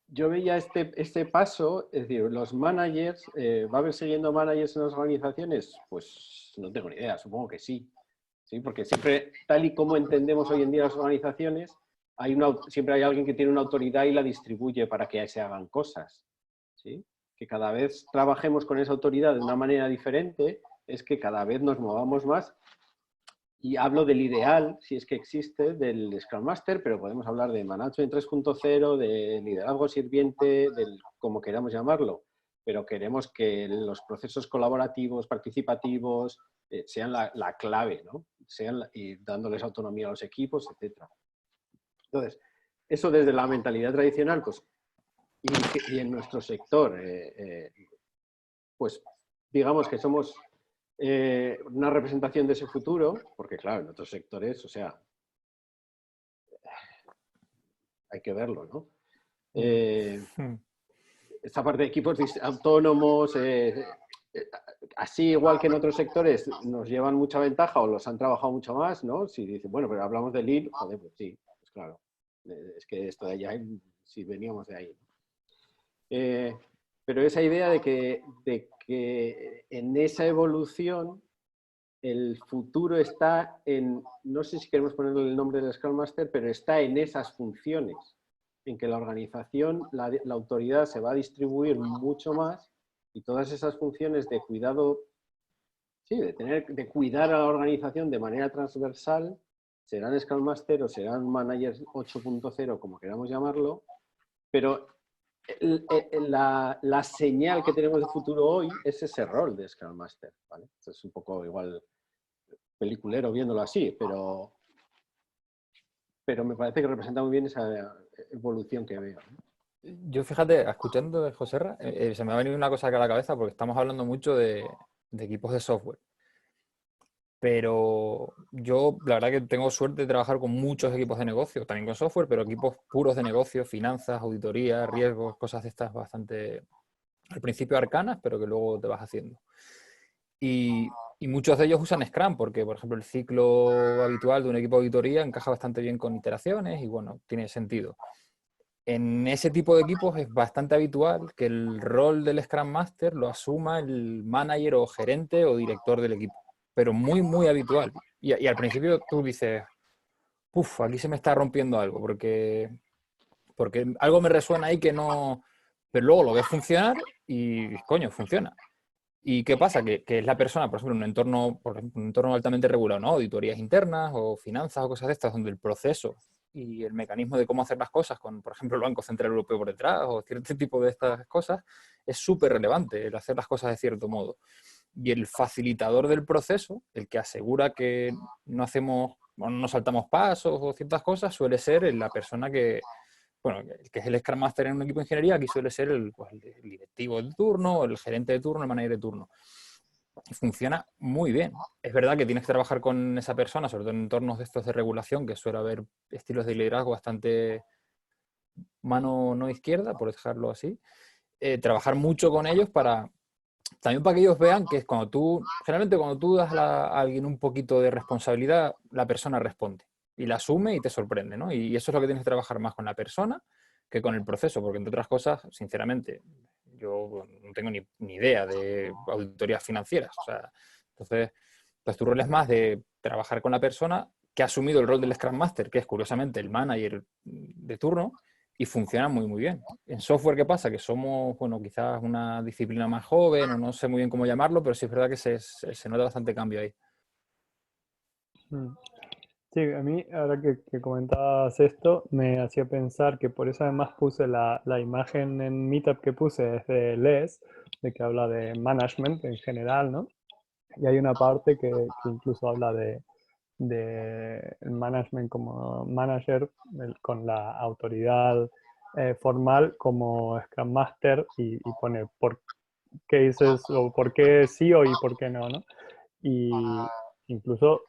yo veía este paso, es decir, los managers, ¿va a haber siguiendo managers en las organizaciones? Pues no tengo ni idea, supongo que sí. ¿Sí? Porque siempre, tal y como entendemos hoy en día las organizaciones, siempre hay alguien que tiene una autoridad y la distribuye para que se hagan cosas. ¿Sí? Que cada vez trabajemos con esa autoridad de una manera diferente, es que cada vez nos movamos más. Y hablo del ideal, si es que existe, del Scrum Master, pero podemos hablar de Management 3.0, de liderazgo sirviente, como queramos llamarlo. Pero queremos que los procesos colaborativos, participativos, sean la clave, ¿no? Y dándoles autonomía a los equipos, etc. Entonces, eso desde la mentalidad tradicional, pues, y en nuestro sector, pues digamos que somos una representación de ese futuro, porque claro, en otros sectores, o sea, hay que verlo, ¿no? Esta parte de equipos autónomos, así igual que en otros sectores nos llevan mucha ventaja o los han trabajado mucho más, ¿no? Si dicen, bueno, pero hablamos de Lean, joder, pues sí, pues claro, es que esto de allá, si veníamos de ahí. Pero esa idea de que en esa evolución el futuro está en, no sé si queremos ponerle el nombre del Scrum Master, pero está en esas funciones, en que la organización, la autoridad se va a distribuir mucho más y todas esas funciones de cuidado, sí, de cuidar a la organización de manera transversal, serán Scrum Master o serán Managers 8.0, como queramos llamarlo, pero la señal que tenemos de futuro hoy es ese rol de Scrum Master, ¿vale? Esto es un poco igual peliculero viéndolo así, pero me parece que representa muy bien esa evolución que veo, ¿no? Yo, fíjate, escuchando de Joserra, se me ha venido una cosa acá a la cabeza porque estamos hablando mucho de equipos de software. Pero yo, la verdad que tengo suerte de trabajar con muchos equipos de negocio, también con software, pero equipos puros de negocio, finanzas, auditoría, riesgos, cosas de estas bastante, al principio arcanas, pero que luego te vas haciendo. Y muchos de ellos usan Scrum porque, por ejemplo, el ciclo habitual de un equipo de auditoría encaja bastante bien con iteraciones y, bueno, tiene sentido. En ese tipo de equipos es bastante habitual que el rol del Scrum Master lo asuma el manager o gerente o director del equipo. pero muy, muy habitual. Y al principio tú dices, uff, aquí se me está rompiendo algo, porque algo me resuena ahí que no... Pero luego lo ves funcionar y, coño, funciona. ¿Y qué pasa? Que es la persona, por ejemplo, en un entorno, por ejemplo, un entorno altamente regulado, ¿no? Auditorías internas o finanzas o cosas de estas, donde el proceso y el mecanismo de cómo hacer las cosas, con, por ejemplo, el Banco Central Europeo por detrás o cierto tipo de estas cosas, es súper relevante el hacer las cosas de cierto modo. Y el facilitador del proceso, el que asegura que no hacemos, o no saltamos pasos o ciertas cosas, suele ser la persona que, bueno, que es el Scrum Master en un equipo de ingeniería, aquí suele ser pues, el directivo de turno, el gerente de turno, el manager de turno. Y funciona muy bien. Es verdad que tienes que trabajar con esa persona, sobre todo en entornos de estos de regulación, que suele haber estilos de liderazgo bastante mano no izquierda, por dejarlo así. Trabajar mucho con ellos también para que ellos vean que es generalmente cuando tú das a alguien un poquito de responsabilidad, la persona responde y la asume y te sorprende, ¿no? Y eso es lo que tienes que trabajar más con la persona que con el proceso, porque entre otras cosas, sinceramente, yo no tengo ni idea de auditorías financieras, o sea, entonces, pues tu rol es más de trabajar con la persona que ha asumido el rol del Scrum Master, que es curiosamente el manager de turno, y funciona muy, muy bien. En software, ¿qué pasa? Que somos, bueno, quizás una disciplina más joven, o no sé muy bien cómo llamarlo, pero sí es verdad que se nota bastante cambio ahí. Mm. Sí, a mí, ahora que comentabas esto, me hacía pensar que por eso además puse la imagen en Meetup que puse es de Les, de que habla de management en general, ¿no? Y hay una parte que incluso habla de el management como manager con la autoridad formal como Scrum Master y pone por qué dices o por qué sí o y por qué no, ¿no? Y incluso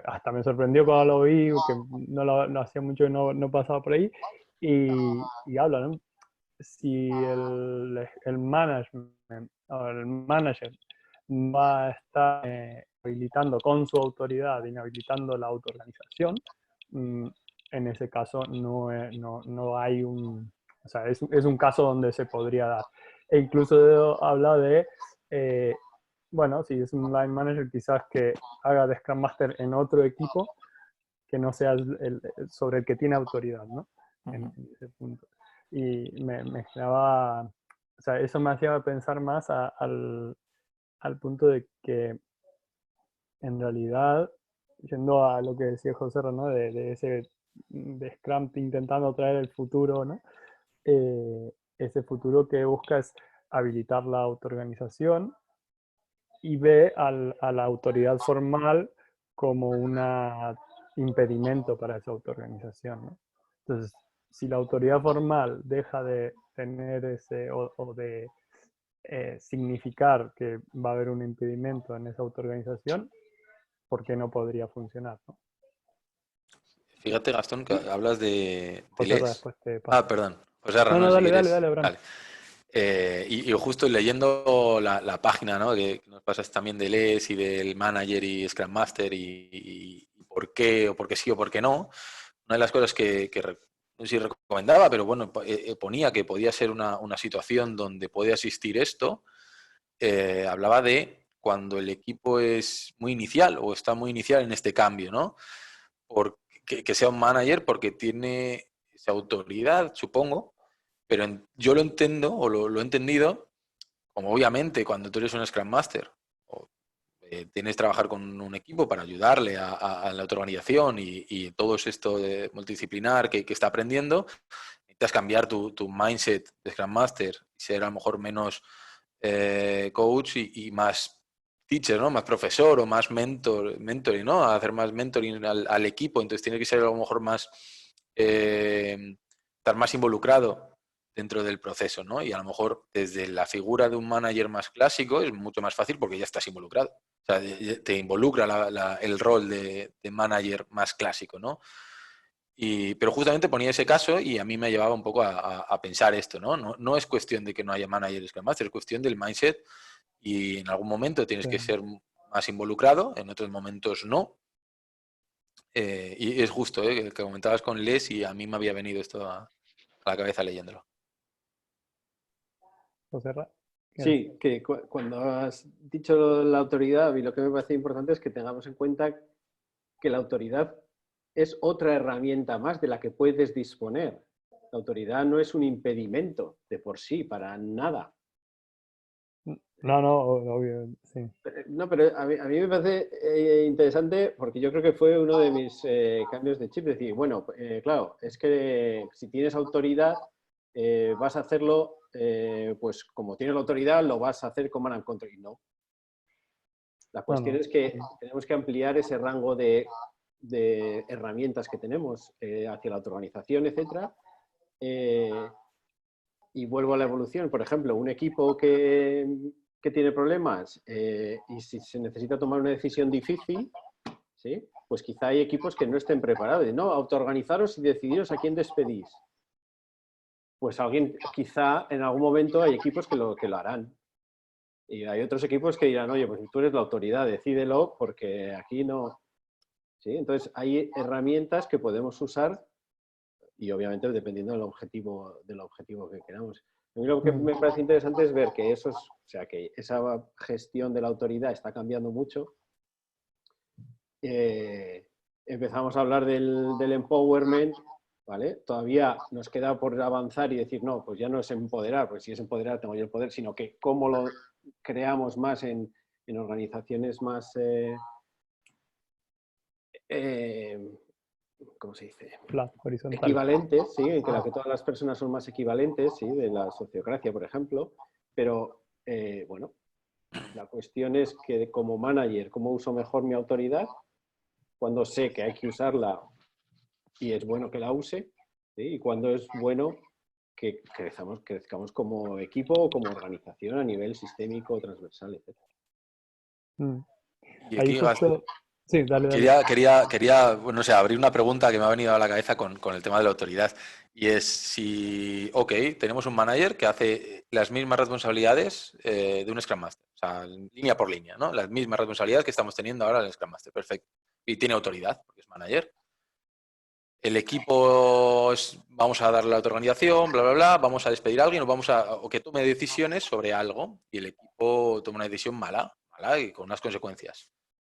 hasta me sorprendió cuando lo vi, que no hacía mucho que no pasaba por ahí, y habla, ¿no? Si el management o el manager va a estar habilitando con su autoridad, inhabilitando la autoorganización, en ese caso no hay o sea, es un caso donde se podría dar. E incluso habla de, bueno, si es un line manager, quizás que haga de Scrum Master en otro equipo que no sea sobre el que tiene autoridad, ¿no? En ese punto. Y me generaba, o sea, eso me hacía pensar más al punto de que en realidad, yendo a lo que decía José, ¿no? De ese de Scrum intentando traer el futuro, ¿no? Ese futuro que busca es habilitar la autoorganización y ve a la autoridad formal como un impedimento para esa autoorganización, ¿no? Entonces, si la autoridad formal deja de tener o de significar que va a haber un impedimento en esa autoorganización, ¿por qué no podría funcionar, ¿no? Fíjate, Gastón, que hablas de José, Les. después te paso. Ah, perdón. José No, no, Arranón, si dale, quieres. Bran. Vale. Y justo leyendo la página, ¿no? Que nos pasas también de Les y del Manager y Scrum Master y por qué, o por qué sí o por qué no. Una de las cosas que no sé si recomendaba, pero bueno, ponía que podía ser una situación donde puede existir esto. Hablaba de cuando el equipo es muy inicial o está muy inicial en este cambio, ¿no? Que sea un manager porque tiene esa autoridad, supongo, pero yo lo entiendo o lo he entendido como obviamente cuando tú eres un Scrum Master o tienes que trabajar con un equipo para ayudarle a la otra organización y todo esto de multidisciplinar que está aprendiendo, necesitas cambiar tu mindset de Scrum Master y ser a lo mejor menos coach y más teacher, ¿no? Más profesor o más mentoring, ¿no? Hacer más mentoring al equipo. Entonces tiene que ser a lo mejor más estar más involucrado dentro del proceso, ¿no? Y a lo mejor desde la figura de un manager más clásico es mucho más fácil porque ya estás involucrado. O sea, te involucra el rol de manager más clásico, ¿no? Pero justamente ponía ese caso y a mí me llevaba un poco a pensar esto, ¿no? No es cuestión de que no haya managers Scrum Master, es cuestión del mindset y en algún momento tienes que ser más involucrado, en otros momentos no. Y es justo, que comentabas con Les y a mí me había venido esto a la cabeza leyéndolo. José. Sí, que cuando has dicho la autoridad, y lo que me parece importante es que tengamos en cuenta que la autoridad es otra herramienta más de la que puedes disponer. La autoridad no es un impedimento de por sí, para nada. No, no, obvio, sí. No, pero a mí me parece interesante porque yo creo que fue uno de mis cambios de chip. Decir, bueno, claro, es que si tienes autoridad, vas a hacerlo, pues como tienes la autoridad, lo vas a hacer con command and control. Y no. La cuestión es que tenemos que ampliar ese rango de herramientas que tenemos hacia la autoorganización, etcétera. Y vuelvo a la evolución. Por ejemplo, un equipo que tiene problemas y si se necesita tomar una decisión difícil, ¿sí? Pues quizá hay equipos que no estén preparados. No, autoorganizaros y decidiros a quién despedís. Pues alguien, quizá en algún momento hay equipos que lo harán. Y hay otros equipos que dirán, oye, pues tú eres la autoridad, decídelo porque aquí no. ¿Sí? Entonces hay herramientas que podemos usar y obviamente dependiendo del objetivo que queramos. A mí lo que me parece interesante es ver que eso es, o sea, que esa gestión de la autoridad está cambiando mucho. Empezamos a hablar del empowerment, ¿vale? Todavía nos queda por avanzar y decir, no, pues ya no es empoderar, porque si es empoderar tengo yo el poder, sino que cómo lo creamos más en organizaciones más... ¿cómo se dice? Horizontal. Equivalentes, sí, en que la que todas las personas son más equivalentes, sí, de la sociocracia, por ejemplo, pero bueno, la cuestión es que como manager, ¿cómo uso mejor mi autoridad? Cuando sé que hay que usarla y es bueno que la use, ¿sí? Y cuando es bueno que crezcamos como equipo o como organización a nivel sistémico, transversal, etc. Y Ahí aquí, justo... Sí, dale. quería, bueno, o sea, abrir una pregunta que me ha venido a la cabeza con el tema de la autoridad. Y es si, ok, tenemos un manager que hace las mismas responsabilidades de un Scrum Master. O sea, línea por línea, ¿no? Las mismas responsabilidades que estamos teniendo ahora en el Scrum Master. Perfecto. Y tiene autoridad, porque es manager. El equipo, vamos a darle la autoorganización, bla, bla, bla, vamos a despedir a alguien o que tome decisiones sobre algo y el equipo toma una decisión mala y con unas consecuencias.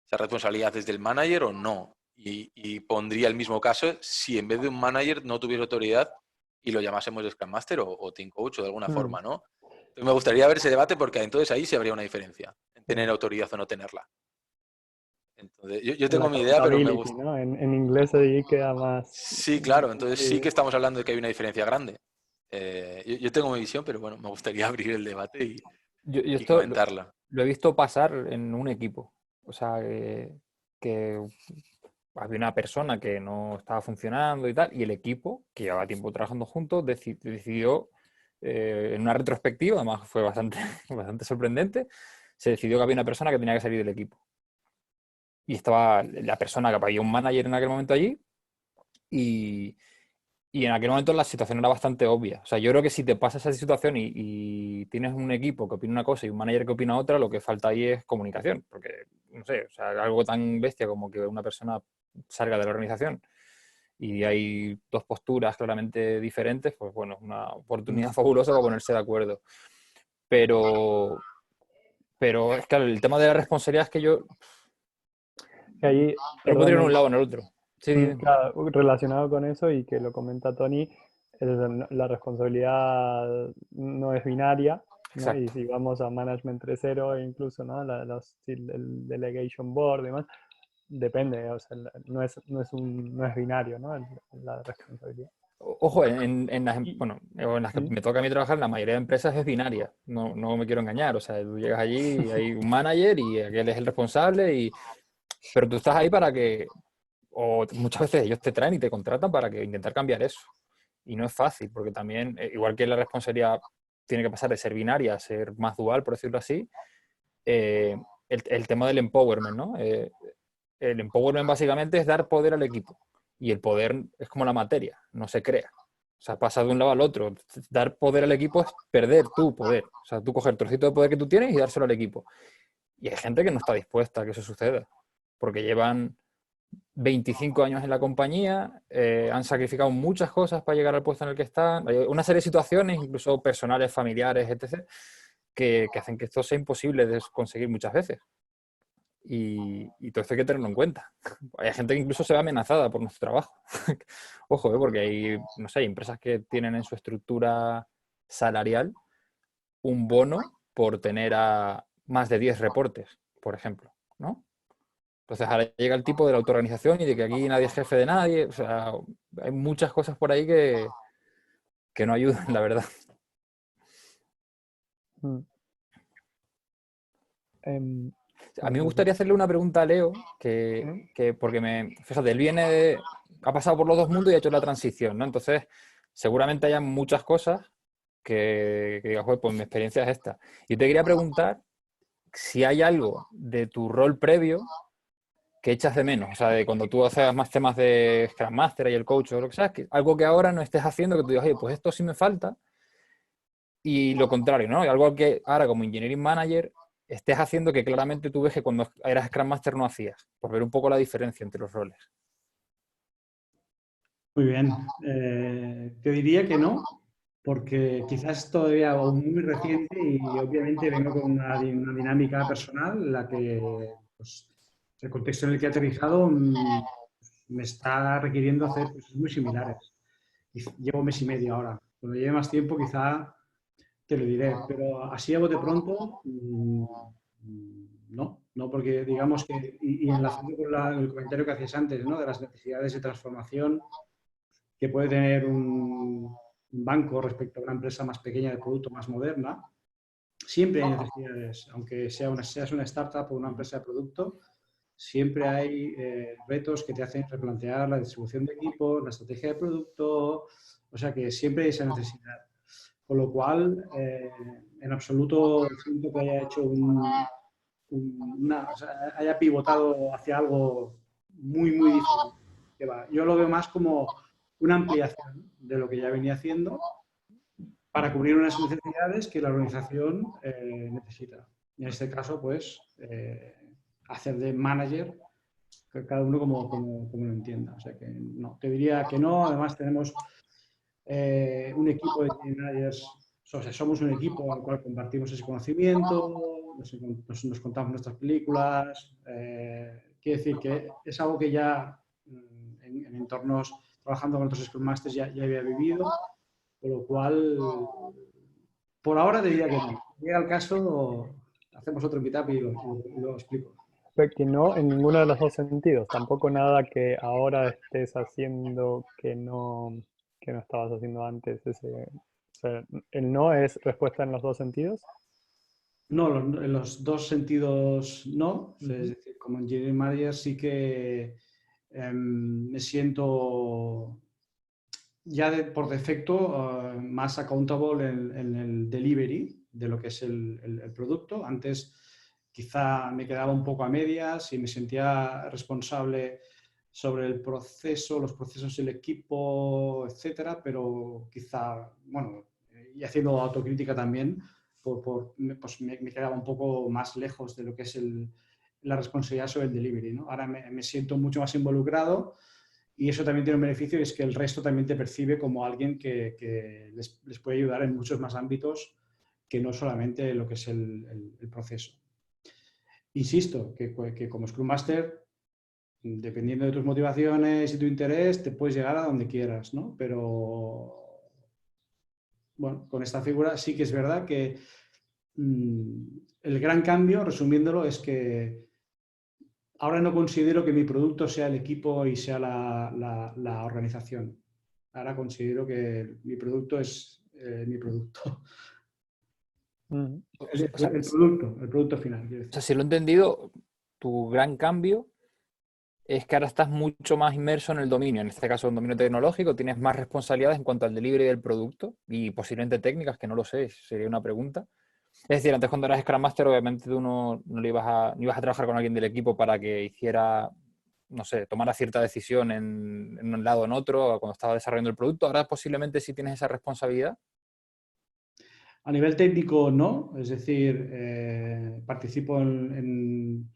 ¿Esa responsabilidad es del manager o no? Y pondría el mismo caso si en vez de un manager no tuviese autoridad y lo llamásemos Scrum Master o Team Coach o de alguna forma, ¿no? Entonces me gustaría ver ese debate porque entonces ahí sí habría una diferencia en tener autoridad o no tenerla. Entonces, yo tengo mi idea, pero me gusta. ¿No? En inglés ahí queda más... Sí, claro, entonces sí que estamos hablando de que hay una diferencia grande. Yo tengo mi visión, pero bueno, me gustaría abrir el debate y esto comentarla. lo he visto pasar en un equipo. O sea, que había una persona que no estaba funcionando y tal, y el equipo, que llevaba tiempo trabajando juntos, decidió, en una retrospectiva, además fue bastante, bastante sorprendente, se decidió que había una persona que tenía que salir del equipo. Y estaba la persona que había un manager en aquel momento allí, y en aquel momento la situación era bastante obvia. O sea, yo creo que si te pasa esa situación y tienes un equipo que opina una cosa y un manager que opina otra, lo que falta ahí es comunicación. Porque, no sé, o sea, algo tan bestia como que una persona salga de la organización y hay dos posturas claramente diferentes, pues bueno, es una oportunidad fabulosa para ponerse de acuerdo. Pero es que el tema de la responsabilidad es que yo Ahí, lo pondría en perdón, un lado o en el otro. Sí, dime. claro, relacionado con eso y que lo comenta Tony, la responsabilidad no es binaria, ¿no? Y Exacto. si vamos a Management 3.0 incluso, ¿no? El Delegation Board y demás, depende, o sea, no es binario, ¿no? La responsabilidad. Ojo, en las, Y- bueno, o en las que ¿Mm? me toca a mí trabajar, la mayoría de empresas es binaria. No, no me quiero engañar. O sea, tú llegas allí y hay un manager y aquel es el responsable, pero tú estás ahí para que, o muchas veces ellos te traen y te contratan para que intentar cambiar eso. Y no es fácil, porque también, igual que la responsabilidad tiene que pasar de ser binaria a ser más dual, por decirlo así, el tema del empowerment, ¿no? El empowerment básicamente es dar poder al equipo. Y el poder es como la materia, no se crea. O sea, pasa de un lado al otro. Dar poder al equipo es perder tu poder. O sea, tú coger el trocito de poder que tú tienes y dárselo al equipo. Y hay gente que no está dispuesta a que eso suceda. Porque llevan 25 años en la compañía, han sacrificado muchas cosas para llegar al puesto en el que están. Hay una serie de situaciones, incluso personales, familiares, etc., que hacen que esto sea imposible de conseguir muchas veces. Y todo esto hay que tenerlo en cuenta. Hay gente que incluso se ve amenazada por nuestro trabajo. Ojo, porque hay, no sé, hay empresas que tienen en su estructura salarial un bono por tener a más de 10 reportes, por ejemplo, ¿no? Entonces ahora llega el tipo de la autoorganización y de que aquí nadie es jefe de nadie. O sea, hay muchas cosas por ahí que no ayudan, la verdad. Mm. A mí me gustaría hacerle una pregunta a Leo, porque fíjate, él ha pasado por los dos mundos y ha hecho la transición, ¿no? Entonces, seguramente haya muchas cosas que digas, pues mi experiencia es esta. Y te quería preguntar si hay algo de tu rol previo que echas de menos, o sea, de cuando tú haces más temas de Scrum Master y el coach o lo que sea, algo que ahora no estés haciendo, que tú digas, oye, pues esto sí me falta, y lo contrario, ¿no? Y algo que ahora como Engineering Manager estés haciendo que claramente tú ves que cuando eras Scrum Master no hacías, por ver un poco la diferencia entre los roles. Muy bien. Te diría que no, porque quizás todavía aún muy reciente y obviamente vengo con una dinámica personal en la que pues, el contexto en el que he aterrizado me está requiriendo hacer cosas muy similares. Llevo un mes y medio ahora. Cuando lleve más tiempo quizá te lo diré, pero así a bote pronto no, porque digamos que, y enlazando con el comentario que hacías antes, ¿no? De las necesidades de transformación que puede tener un banco respecto a una empresa más pequeña de producto, más moderna, siempre hay necesidades, aunque seas una startup o una empresa de producto, siempre hay retos que te hacen replantear la distribución de equipos, la estrategia de producto, o sea que siempre hay esa necesidad. Con lo cual, en absoluto siento que haya hecho o sea, haya pivotado hacia algo muy, muy diferente. Que va. Yo lo veo más como una ampliación de lo que ya venía haciendo para cubrir unas necesidades que la organización necesita. En este caso, pues, hacer de manager, cada uno como lo entienda. O sea que no, te diría que no. Además, tenemos un equipo de managers, o sea, somos un equipo al cual compartimos ese conocimiento, nos contamos nuestras películas. Quiere decir que es algo que ya en entornos trabajando con otros Scrum Masters ya había vivido, con lo cual, por ahora diría que no. Si llega el caso, hacemos otro meetup y lo explico. Que no en ninguno de los dos sentidos. Tampoco nada que ahora estés haciendo que no estabas haciendo antes. O sea, el no es respuesta en los dos sentidos. No, en los dos sentidos no. Es decir, como Engineering Manager sí que me siento ya por defecto más accountable en el delivery de lo que es el producto. Antes quizá me quedaba un poco a medias y me sentía responsable sobre el proceso, los procesos del equipo, etcétera, pero quizá, bueno, y haciendo autocrítica también, pues me quedaba un poco más lejos de lo que es la responsabilidad sobre el delivery, ¿no? Ahora me siento mucho más involucrado y eso también tiene un beneficio, y es que el resto también te percibe como alguien que les puede ayudar en muchos más ámbitos que no solamente lo que es el proceso. Insisto, que como Scrum Master, dependiendo de tus motivaciones y tu interés, te puedes llegar a donde quieras, ¿no? Pero, bueno, con esta figura sí que es verdad que el gran cambio, resumiéndolo, es que ahora no considero que mi producto sea el equipo y sea la organización. Ahora considero que mi producto es mi producto. El producto final. Quiero O decir. sea, si lo he entendido, tu gran cambio es que ahora estás mucho más inmerso en el dominio, en este caso en el dominio tecnológico, tienes más responsabilidades en cuanto al delivery del producto y posiblemente técnicas, que no lo sé, sería una pregunta. Es decir, antes cuando eras Scrum Master, obviamente tú no ibas a trabajar con alguien del equipo para que hiciera, no sé, tomara cierta decisión en un lado o en otro, cuando estaba desarrollando el producto. Ahora posiblemente sí tienes esa responsabilidad. A nivel técnico, no. Es decir, participo en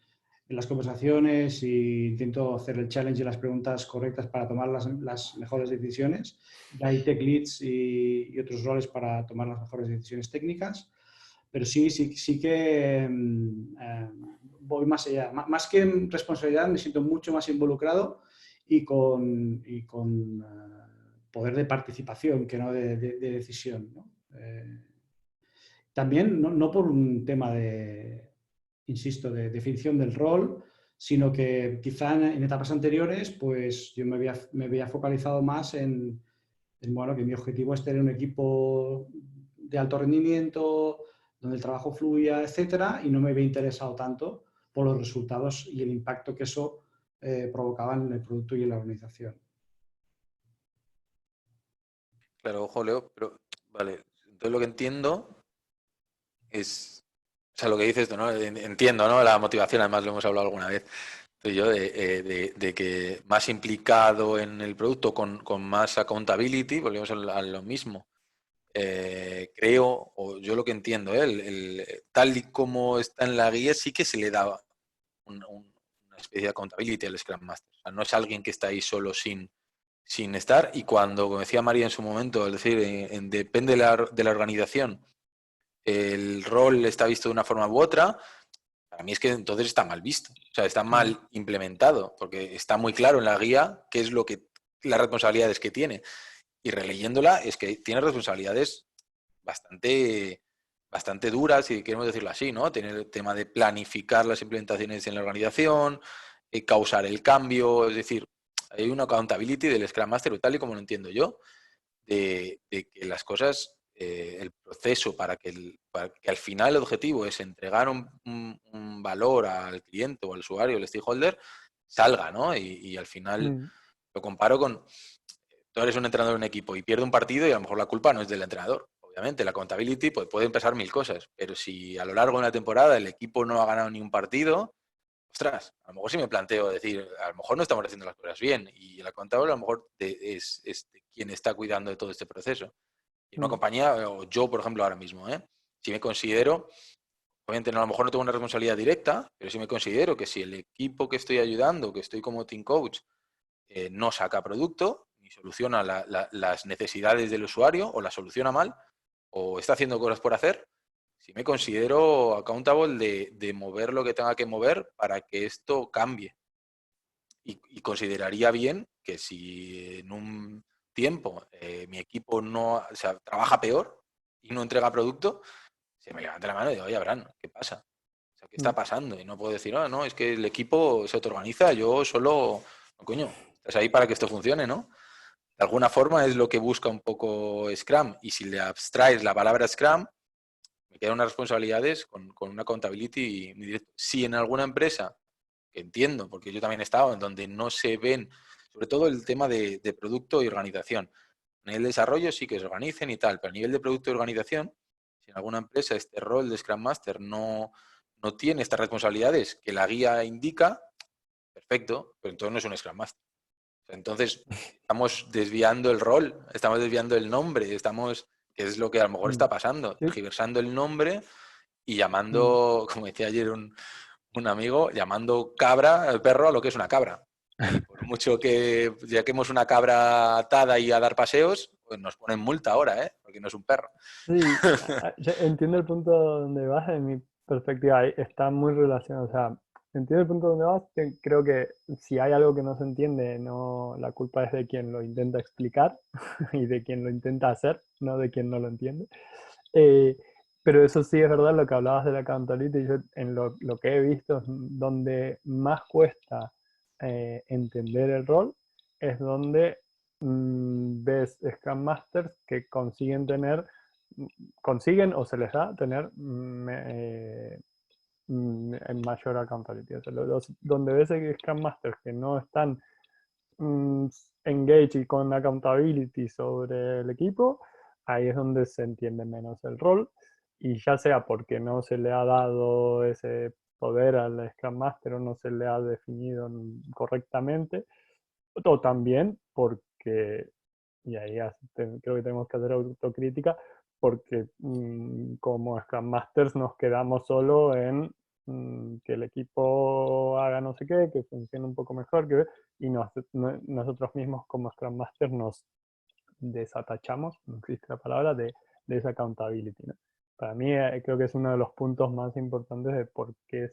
las conversaciones e intento hacer el challenge y las preguntas correctas para tomar las mejores decisiones. Y hay tech leads y otros roles para tomar las mejores decisiones técnicas. Pero sí que voy más allá. Más que en responsabilidad, me siento mucho más involucrado y con poder de participación que no de decisión, ¿no? También, no por un tema de, insisto, de definición del rol, sino que quizá en etapas anteriores, pues yo me había focalizado más bueno, que mi objetivo es tener un equipo de alto rendimiento, donde el trabajo fluya, etcétera, y no me había interesado tanto por los resultados y el impacto que eso provocaba en el producto y en la organización. Claro, ojo, Leo, pero vale, entonces lo que entiendo es, o sea, lo que dices tú, ¿no? Entiendo, ¿no? La motivación, además lo hemos hablado alguna vez tú y yo, de que más implicado en el producto, con más accountability, volvemos a lo mismo. Creo, o yo lo que entiendo, tal y como está en la guía, sí que se le da una especie de accountability al Scrum Master. O sea, no es alguien que está ahí solo sin estar, y cuando, como decía María en su momento, es decir, depende de la organización, el rol está visto de una forma u otra, para mí es que entonces está mal visto, o sea, está mal implementado, porque está muy claro en la guía qué es lo que las responsabilidades que tiene, y releyéndola es que tiene responsabilidades bastante duras, si queremos decirlo así, ¿no? Tener el tema de planificar las implementaciones en la organización, causar el cambio, es decir, hay una accountability del Scrum Master, tal y como lo entiendo yo, de que las cosas, el proceso para que al final el objetivo es entregar un valor al cliente o al usuario, al stakeholder, salga, ¿no? Y al final lo comparo con, tú eres un entrenador de un equipo y pierde un partido y a lo mejor la culpa no es del entrenador. Obviamente, la accountability pues, pueden pasar mil cosas, pero si a lo largo de una temporada el equipo no ha ganado ni un partido, ostras, a lo mejor sí me planteo decir, a lo mejor no estamos haciendo las cosas bien, y el accountable a lo mejor es quien está cuidando de todo este proceso. Y una compañía, o yo, por ejemplo, ahora mismo, si me considero, obviamente a lo mejor no tengo una responsabilidad directa, pero sí me considero que si el equipo que estoy ayudando, que estoy como team coach, no saca producto, ni soluciona las necesidades del usuario, o la soluciona mal, o está haciendo cosas por hacer, sí me considero accountable de mover lo que tenga que mover para que esto cambie. Y consideraría bien que si en un tiempo mi equipo no, o sea, trabaja peor y no entrega producto, se me levanta la mano y digo, oye, Abraham, ¿qué pasa? O sea, ¿qué está pasando? Y no puedo decir, no, es que el equipo se autoorganiza, yo solo, no, coño, estás ahí para que esto funcione, ¿no? De alguna forma es lo que busca un poco Scrum, y si le abstraes la palabra Scrum, me quedan unas responsabilidades con una accountability muy directa. Si en alguna empresa, que entiendo, porque yo también he estado, en donde no se ven, sobre todo el tema de producto y organización. A nivel de desarrollo sí que se organicen y tal, pero a nivel de producto y organización, si en alguna empresa este rol de Scrum Master no tiene estas responsabilidades que la guía indica, perfecto, pero entonces no es un Scrum Master. Entonces estamos desviando el rol, estamos desviando el nombre, que es lo que a lo mejor está pasando, tergiversando el nombre y llamando, como decía ayer un amigo, llamando cabra, el perro, a lo que es una cabra. Y por mucho que ya que hemos una cabra atada y a dar paseos, pues nos ponen multa ahora, porque no es un perro. Sí, yo entiendo el punto donde vas, en mi perspectiva está muy relacionado, o sea, entiendo el punto donde vas, creo que si hay algo que no se entiende, no, la culpa es de quien lo intenta explicar y de quien lo intenta hacer, no de quien no lo entiende. Pero eso sí es verdad, lo que hablabas de la accountability, yo en lo que he visto, donde más cuesta entender el rol, es donde ves Scrum Masters que consiguen o se les da tener en mayor accountability. O sea, donde ves Scrum Masters que no están engaged y con accountability sobre el equipo, ahí es donde se entiende menos el rol, y ya sea porque no se le ha dado ese poder al Scrum Master o no se le ha definido correctamente, o también porque, y ahí creo que tenemos que hacer autocrítica, porque como Scrum Masters nos quedamos solo en que el equipo haga no sé qué, que funcione un poco mejor, y nosotros mismos como Scrum Masters nos desatachamos, no existe la palabra, de esa accountability, ¿no? para mí creo que es uno de los puntos más importantes de por qué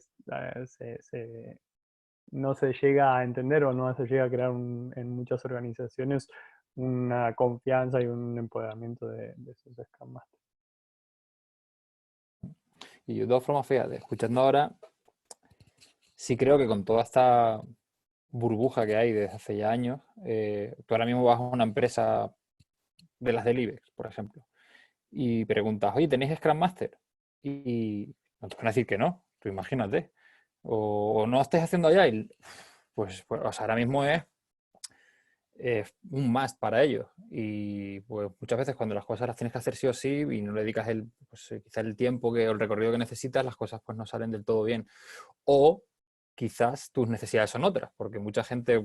no se llega a entender o no se llega a crear en muchas organizaciones una confianza y un empoderamiento de esos Scrum Masters. Y de todas formas, fíjate, escuchando ahora, sí creo que con toda esta burbuja que hay desde hace ya años, tú ahora mismo vas a una empresa de las del IBEX, por ejemplo, y preguntas, oye, ¿tenéis Scrum Master? Y no te van a decir que no, tú imagínate. O no estés haciendo Agile, pues o sea, ahora mismo es un must para ellos. Y pues muchas veces cuando las cosas las tienes que hacer sí o sí y no le dedicas quizá el tiempo o el recorrido que necesitas, las cosas pues no salen del todo bien. O quizás tus necesidades son otras, porque mucha gente,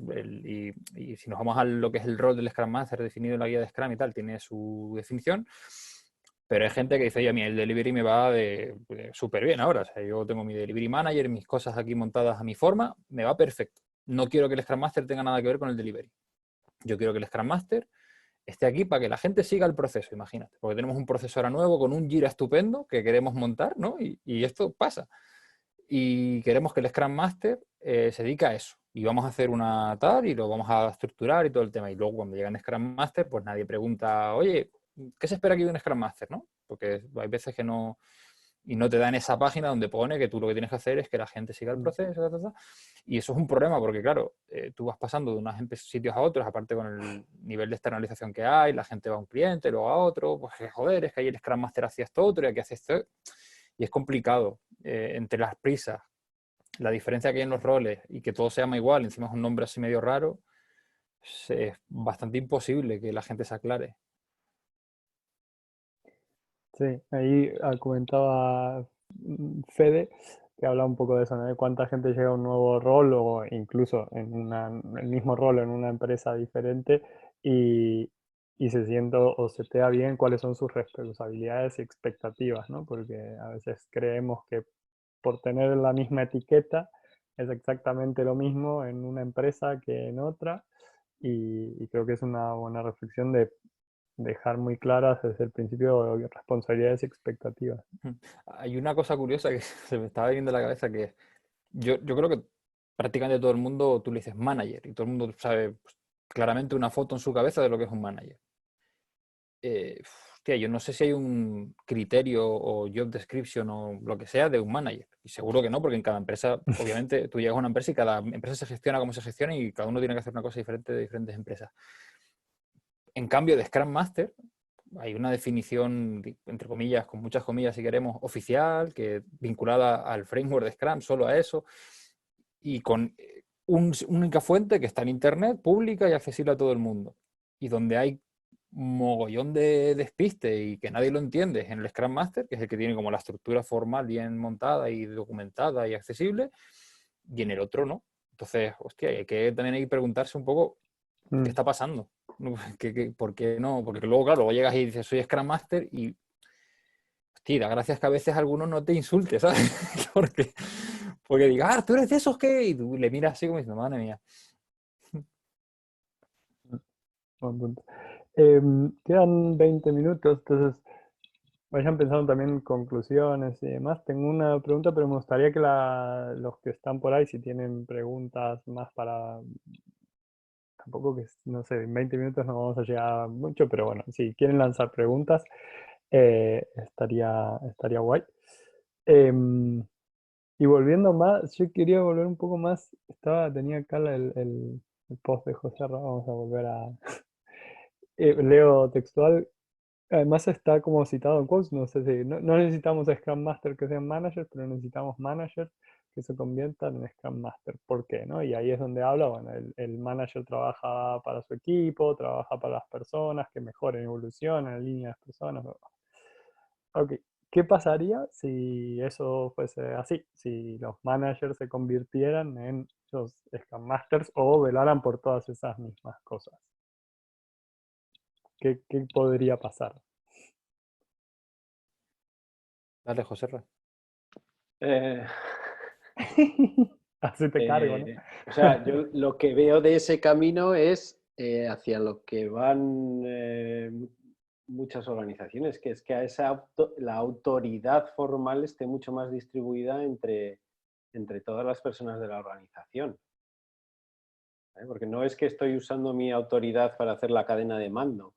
y si nos vamos a lo que es el rol del Scrum Master definido en la guía de Scrum y tal, tiene su definición, pero hay gente que dice, oye, a mí el delivery me va de súper bien ahora, o sea, yo tengo mi delivery manager, mis cosas aquí montadas a mi forma, me va perfecto. No quiero que el Scrum Master tenga nada que ver con el delivery. Yo quiero que el Scrum Master esté aquí para que la gente siga el proceso, imagínate, porque tenemos un proceso ahora nuevo con un Jira estupendo que queremos montar, ¿no? Y esto pasa. Y queremos que el Scrum Master se dedique a eso. Y vamos a hacer una tal y lo vamos a estructurar y todo el tema. Y luego cuando llega el Scrum Master, pues nadie pregunta, oye, ¿qué se espera aquí de un Scrum Master? ¿No? Porque hay veces que no... Y no te dan esa página donde pone que tú lo que tienes que hacer es que la gente siga el proceso. Y eso es un problema porque, claro, tú vas pasando de unos sitios a otros, aparte con el nivel de externalización que hay, la gente va a un cliente, luego a otro, pues joder, es que ahí el Scrum Master hacía esto otro y aquí hace esto. Y es complicado entre las prisas, la diferencia que hay en los roles y que todo se llama igual, encima es un nombre así medio raro, es bastante imposible que la gente se aclare. Sí, ahí comentaba Fede, que habla un poco de eso, ¿no? De cuánta gente llega a un nuevo rol o incluso en el mismo rol en una empresa diferente y se siente o se te da bien cuáles son sus responsabilidades y expectativas, ¿no? Porque a veces creemos que por tener la misma etiqueta es exactamente lo mismo en una empresa que en otra y creo que es una buena reflexión de dejar muy claras desde el principio responsabilidades y expectativas. Hay una cosa curiosa que se me estaba viniendo a la cabeza que yo creo que prácticamente todo el mundo, tú le dices manager y todo el mundo sabe pues, claramente una foto en su cabeza de lo que es un manager. Hostia, yo no sé si hay un criterio o job description o lo que sea de un manager. Y seguro que no, porque en cada empresa, obviamente, tú llegas a una empresa y cada empresa se gestiona como se gestiona y cada uno tiene que hacer una cosa diferente de diferentes empresas. En cambio, de Scrum Master, hay una definición, entre comillas, con muchas comillas si queremos, oficial, que vinculada al framework de Scrum, solo a eso, y con una única fuente que está en Internet, pública y accesible a todo el mundo. Y donde hay mogollón de despiste y que nadie lo entiende en el Scrum Master, que es el que tiene como la estructura formal bien montada y documentada y accesible, y en el otro no. Entonces, hostia, hay que también hay que preguntarse un poco qué está pasando. ¿Por qué no? Porque luego, claro, luego llegas y dices, soy Scrum Master y, hostia, gracias que a veces alguno no te insulte, ¿sabes? porque digas, tú eres de esos que... Y tú le miras así como diciendo, madre mía. Buen punto. Quedan 20 minutos, entonces vayan pensando también en conclusiones y demás. Tengo una pregunta, pero me gustaría que los que están por ahí, si tienen preguntas más para... Tampoco que, no sé, en 20 minutos no vamos a llegar mucho, pero bueno, si quieren lanzar preguntas, estaría guay. Y volviendo más, yo quería volver un poco más, tenía acá el post de José Ra, vamos a volver a... leo textual, además está como citado en quotes, no sé si, no necesitamos Scrum Master que sean managers, pero necesitamos managers que se conviertan en Scrum Master. ¿Por qué? ¿No? Y ahí es donde habla, bueno, el manager trabaja para su equipo, trabaja para las personas, que mejoren, evolucionen, alineen a las personas. Ok, ¿qué pasaría si eso fuese así? Si los managers se convirtieran en los Scrum Masters o velaran por todas esas mismas cosas. ¿Qué podría pasar? Dale, José Ra. Así te cargo, ¿no? O sea, yo lo que veo de ese camino es hacia lo que van muchas organizaciones, que es que la autoridad formal esté mucho más distribuida entre todas las personas de la organización. ¿Vale? Porque no es que estoy usando mi autoridad para hacer la cadena de mando,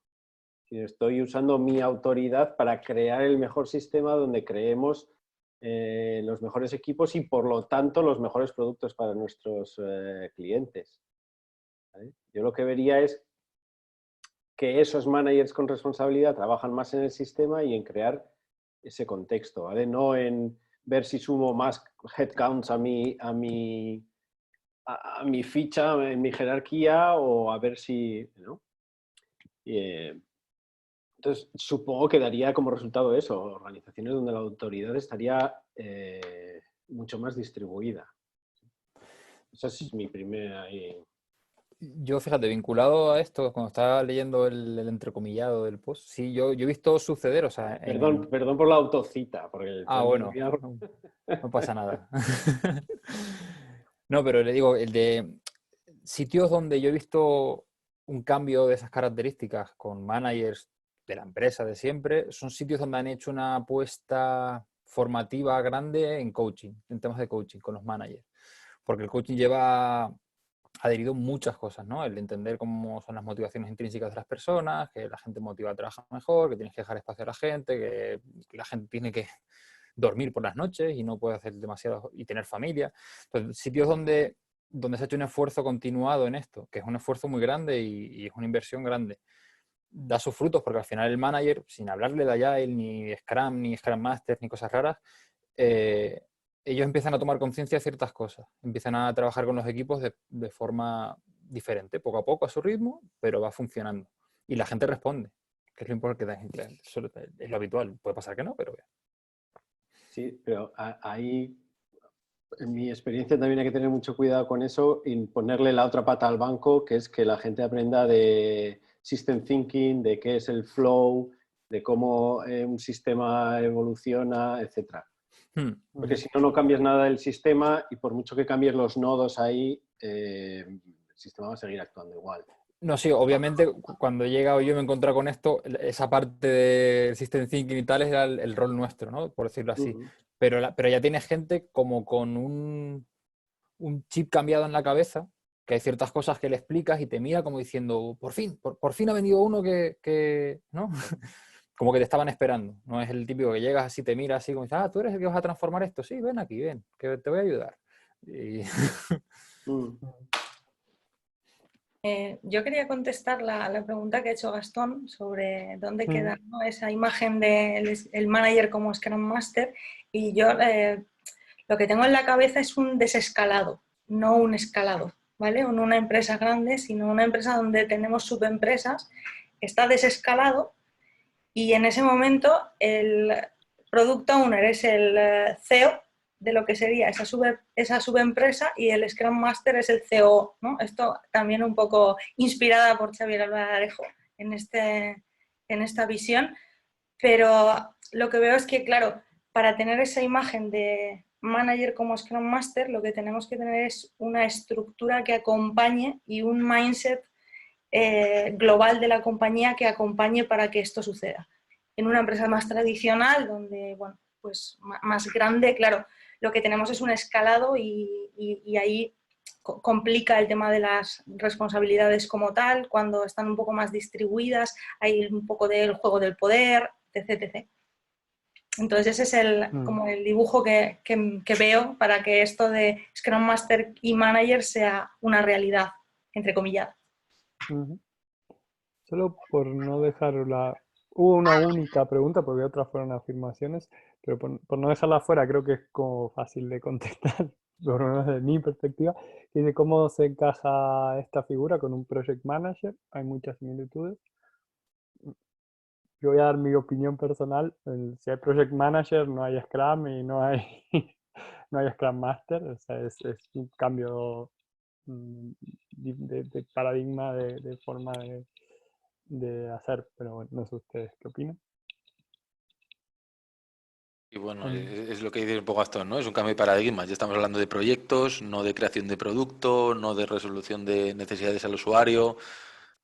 sino estoy usando mi autoridad para crear el mejor sistema donde creemos los mejores equipos y por lo tanto los mejores productos para nuestros clientes. ¿Vale? Yo lo que vería es que esos managers con responsabilidad trabajan más en el sistema y en crear ese contexto, ¿vale? No en ver si sumo más headcounts a mi ficha, en mi jerarquía, o a ver si, ¿no? Entonces, supongo que daría como resultado eso, organizaciones donde la autoridad estaría mucho más distribuida. Esa es mi primera... Yo, fíjate, vinculado a esto, cuando estaba leyendo el entrecomillado del post, sí, yo he visto suceder, o sea, Perdón por la autocita, porque bueno, no pasa nada. No, pero le digo, el de sitios donde yo he visto un cambio de esas características con managers de la empresa de siempre, son sitios donde han hecho una apuesta formativa grande en coaching, en temas de coaching con los managers. Porque el coaching lleva adherido muchas cosas, ¿no? El entender cómo son las motivaciones intrínsecas de las personas, que la gente motiva a trabajar mejor, que tienes que dejar espacio a la gente, que la gente tiene que dormir por las noches y no puede hacer demasiado y tener familia. Entonces, sitios donde se ha hecho un esfuerzo continuado en esto, que es un esfuerzo muy grande y es una inversión grande, da sus frutos porque al final el manager, sin hablarle de Agile, ni Scrum, ni Scrum Master, ni cosas raras, ellos empiezan a tomar conciencia de ciertas cosas, empiezan a trabajar con los equipos de forma diferente, poco a poco, a su ritmo, pero va funcionando. Y la gente responde, que es lo importante, es lo habitual. Puede pasar que no, pero... Sí, pero ahí, en mi experiencia, también hay que tener mucho cuidado con eso y ponerle la otra pata al banco, que es que la gente aprenda de system thinking, de qué es el flow, de cómo un sistema evoluciona, etcétera. Porque si no, no cambias nada del sistema y por mucho que cambies los nodos ahí, el sistema va a seguir actuando igual. No, sí, obviamente cuando he llegado yo me he encontrado con esto, esa parte del System Thinking y tal era el rol nuestro, ¿no? Por decirlo así. Pero ya tienes gente como con un chip cambiado en la cabeza, que hay ciertas cosas que le explicas y te mira como diciendo, por fin ha venido uno que ¿no? Como que te estaban esperando. No es el típico que llegas así, te mira así como dices, tú eres el que vas a transformar esto. Sí, ven aquí, ven, que te voy a ayudar. Y... Yo quería contestar la pregunta que ha hecho Gastón sobre dónde queda, ¿no?, esa imagen del manager como Scrum Master, y yo lo que tengo en la cabeza es un desescalado, no un escalado, ¿vale? No una empresa grande, sino una empresa donde tenemos subempresas, está desescalado y en ese momento el Product Owner es el CEO de lo que sería esa subempresa y el Scrum Master es el COO, ¿no? Esto también un poco inspirada por Xavier Albaladejo en esta visión, pero lo que veo es que, claro, para tener esa imagen de manager como Scrum Master, lo que tenemos que tener es una estructura que acompañe y un mindset global de la compañía que acompañe para que esto suceda. En una empresa más tradicional, donde, bueno, pues más grande, claro, lo que tenemos es un escalado y ahí complica el tema de las responsabilidades como tal. Cuando están un poco más distribuidas, hay un poco del juego del poder, etc. Entonces ese es como el dibujo que veo para que esto de Scrum Master y Manager sea una realidad, entre comillas. Solo por no dejarla... Hubo una única pregunta, porque otras fueron afirmaciones, pero por no dejarla fuera, creo que es como fácil de contestar, por lo menos desde mi perspectiva, que dice cómo se encaja esta figura con un Project Manager. Hay muchas similitudes. Yo voy a dar mi opinión personal. Si hay Project Manager, no hay Scrum y no hay Scrum Master. O sea, es un cambio de paradigma, de forma de hacer, pero bueno, no sé ustedes qué opinan. Y bueno, es lo que dice un poco Gastón, ¿no? Es un cambio de paradigma. Ya estamos hablando de proyectos, no de creación de producto, no de resolución de necesidades al usuario.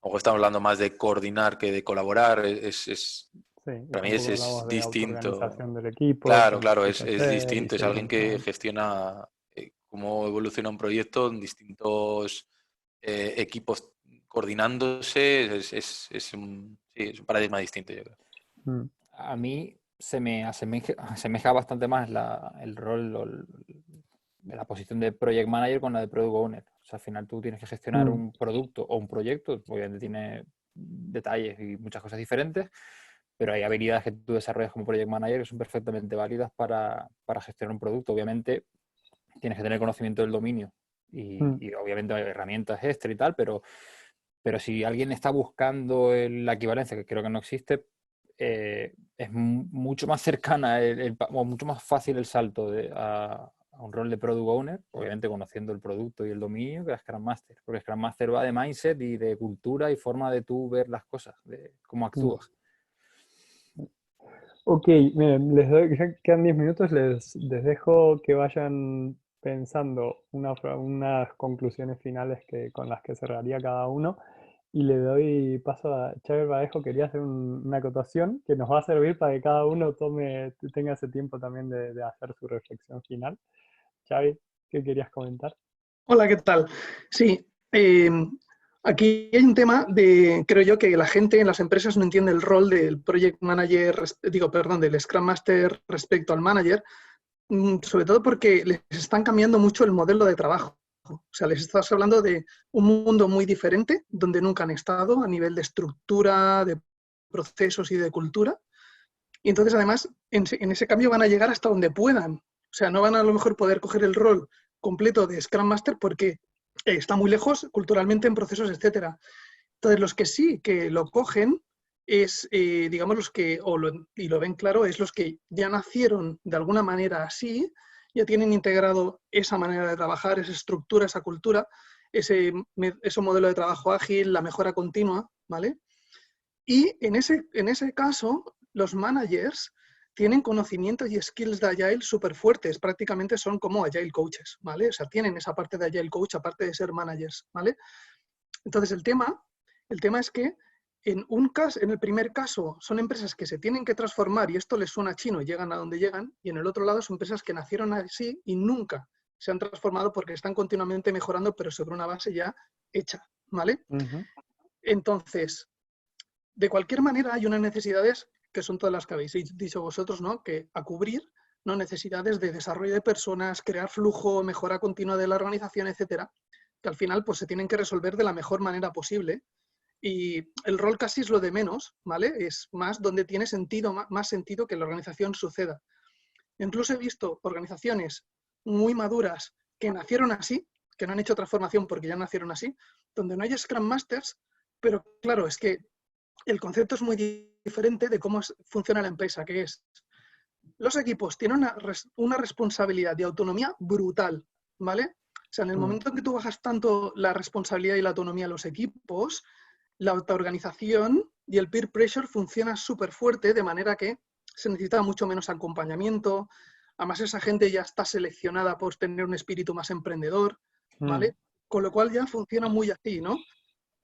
luego estamos hablando más de coordinar que de colaborar, Sí, para mí tampoco hablamos es de distinto. autoorganización del equipo, Claro, con claro, qué es hacer, distinto, es alguien diseño, que ¿no? gestiona cómo evoluciona un proyecto en distintos equipos coordinándose, sí, es un paradigma distinto, yo creo. Mm, A mí se me asemeja bastante más el rol de la posición de Project Manager con la de Product Owner. O sea, al final tú tienes que gestionar mm, un producto o un proyecto, obviamente tiene detalles y muchas cosas diferentes, pero hay habilidades que tú desarrollas como Project Manager que son perfectamente válidas para gestionar un producto. Obviamente tienes que tener conocimiento del dominio mm. y obviamente hay herramientas extra y tal, pero si alguien está buscando la equivalencia, que creo que no existe, es mucho más cercana o mucho más fácil el salto a un rol de Product Owner, obviamente conociendo el producto y el dominio, que a Scrum Master. Porque Scrum Master va de mindset y de cultura y forma de tú ver las cosas, de cómo actúas. Ok, miren, ya quedan 10 minutos, les dejo que vayan pensando unas conclusiones finales con las que cerraría cada uno. Y le doy paso a Xavier Badejo. Quería hacer una acotación que nos va a servir para que cada uno tenga ese tiempo también de hacer su reflexión final. Xavi, ¿qué querías comentar? Hola, ¿qué tal? Sí, aquí hay un tema creo yo, que la gente en las empresas no entiende el rol del Project Manager, del Scrum Master respecto al Manager, sobre todo porque les están cambiando mucho el modelo de trabajo. O sea, les estás hablando de un mundo muy diferente, donde nunca han estado a nivel de estructura, de procesos y de cultura. Y entonces, además, en ese cambio van a llegar hasta donde puedan. O sea, no van a lo mejor poder coger el rol completo de Scrum Master porque está muy lejos culturalmente en procesos, etcétera. Entonces, los que sí que lo cogen es, digamos, y lo ven claro, es los que ya nacieron de alguna manera así, ya tienen integrado esa manera de trabajar, esa estructura, esa cultura, ese modelo de trabajo ágil, la mejora continua, ¿vale? Y en ese caso, los managers tienen conocimientos y skills de Agile súper fuertes, prácticamente son como Agile coaches, ¿vale? O sea, tienen esa parte de Agile coach aparte de ser managers, ¿vale? Entonces, el tema es que en el primer caso son empresas que se tienen que transformar y esto les suena chino y llegan a donde llegan, y en el otro lado son empresas que nacieron así y nunca se han transformado porque están continuamente mejorando, pero sobre una base ya hecha, ¿vale? Uh-huh. Entonces, de cualquier manera, hay unas necesidades que son todas las que habéis dicho vosotros, ¿no? Que a cubrir, ¿no? Necesidades de desarrollo de personas, crear flujo, mejora continua de la organización, etcétera, que al final pues, se tienen que resolver de la mejor manera posible. Y el rol casi es lo de menos, ¿vale? Es más donde tiene sentido, más sentido que la organización suceda. Incluso he visto organizaciones muy maduras que nacieron así, que no han hecho transformación porque ya nacieron así, donde no hay Scrum Masters, pero claro, es que el concepto es muy diferente de cómo funciona la empresa, que es, los equipos tienen una responsabilidad de autonomía brutal, ¿vale? O sea, en el momento en que tú bajas tanto la responsabilidad y la autonomía a los equipos, la autoorganización y el peer pressure funciona súper fuerte, de manera que se necesita mucho menos acompañamiento. Además, esa gente ya está seleccionada por tener un espíritu más emprendedor, ¿vale? Con lo cual ya funciona muy así, ¿no?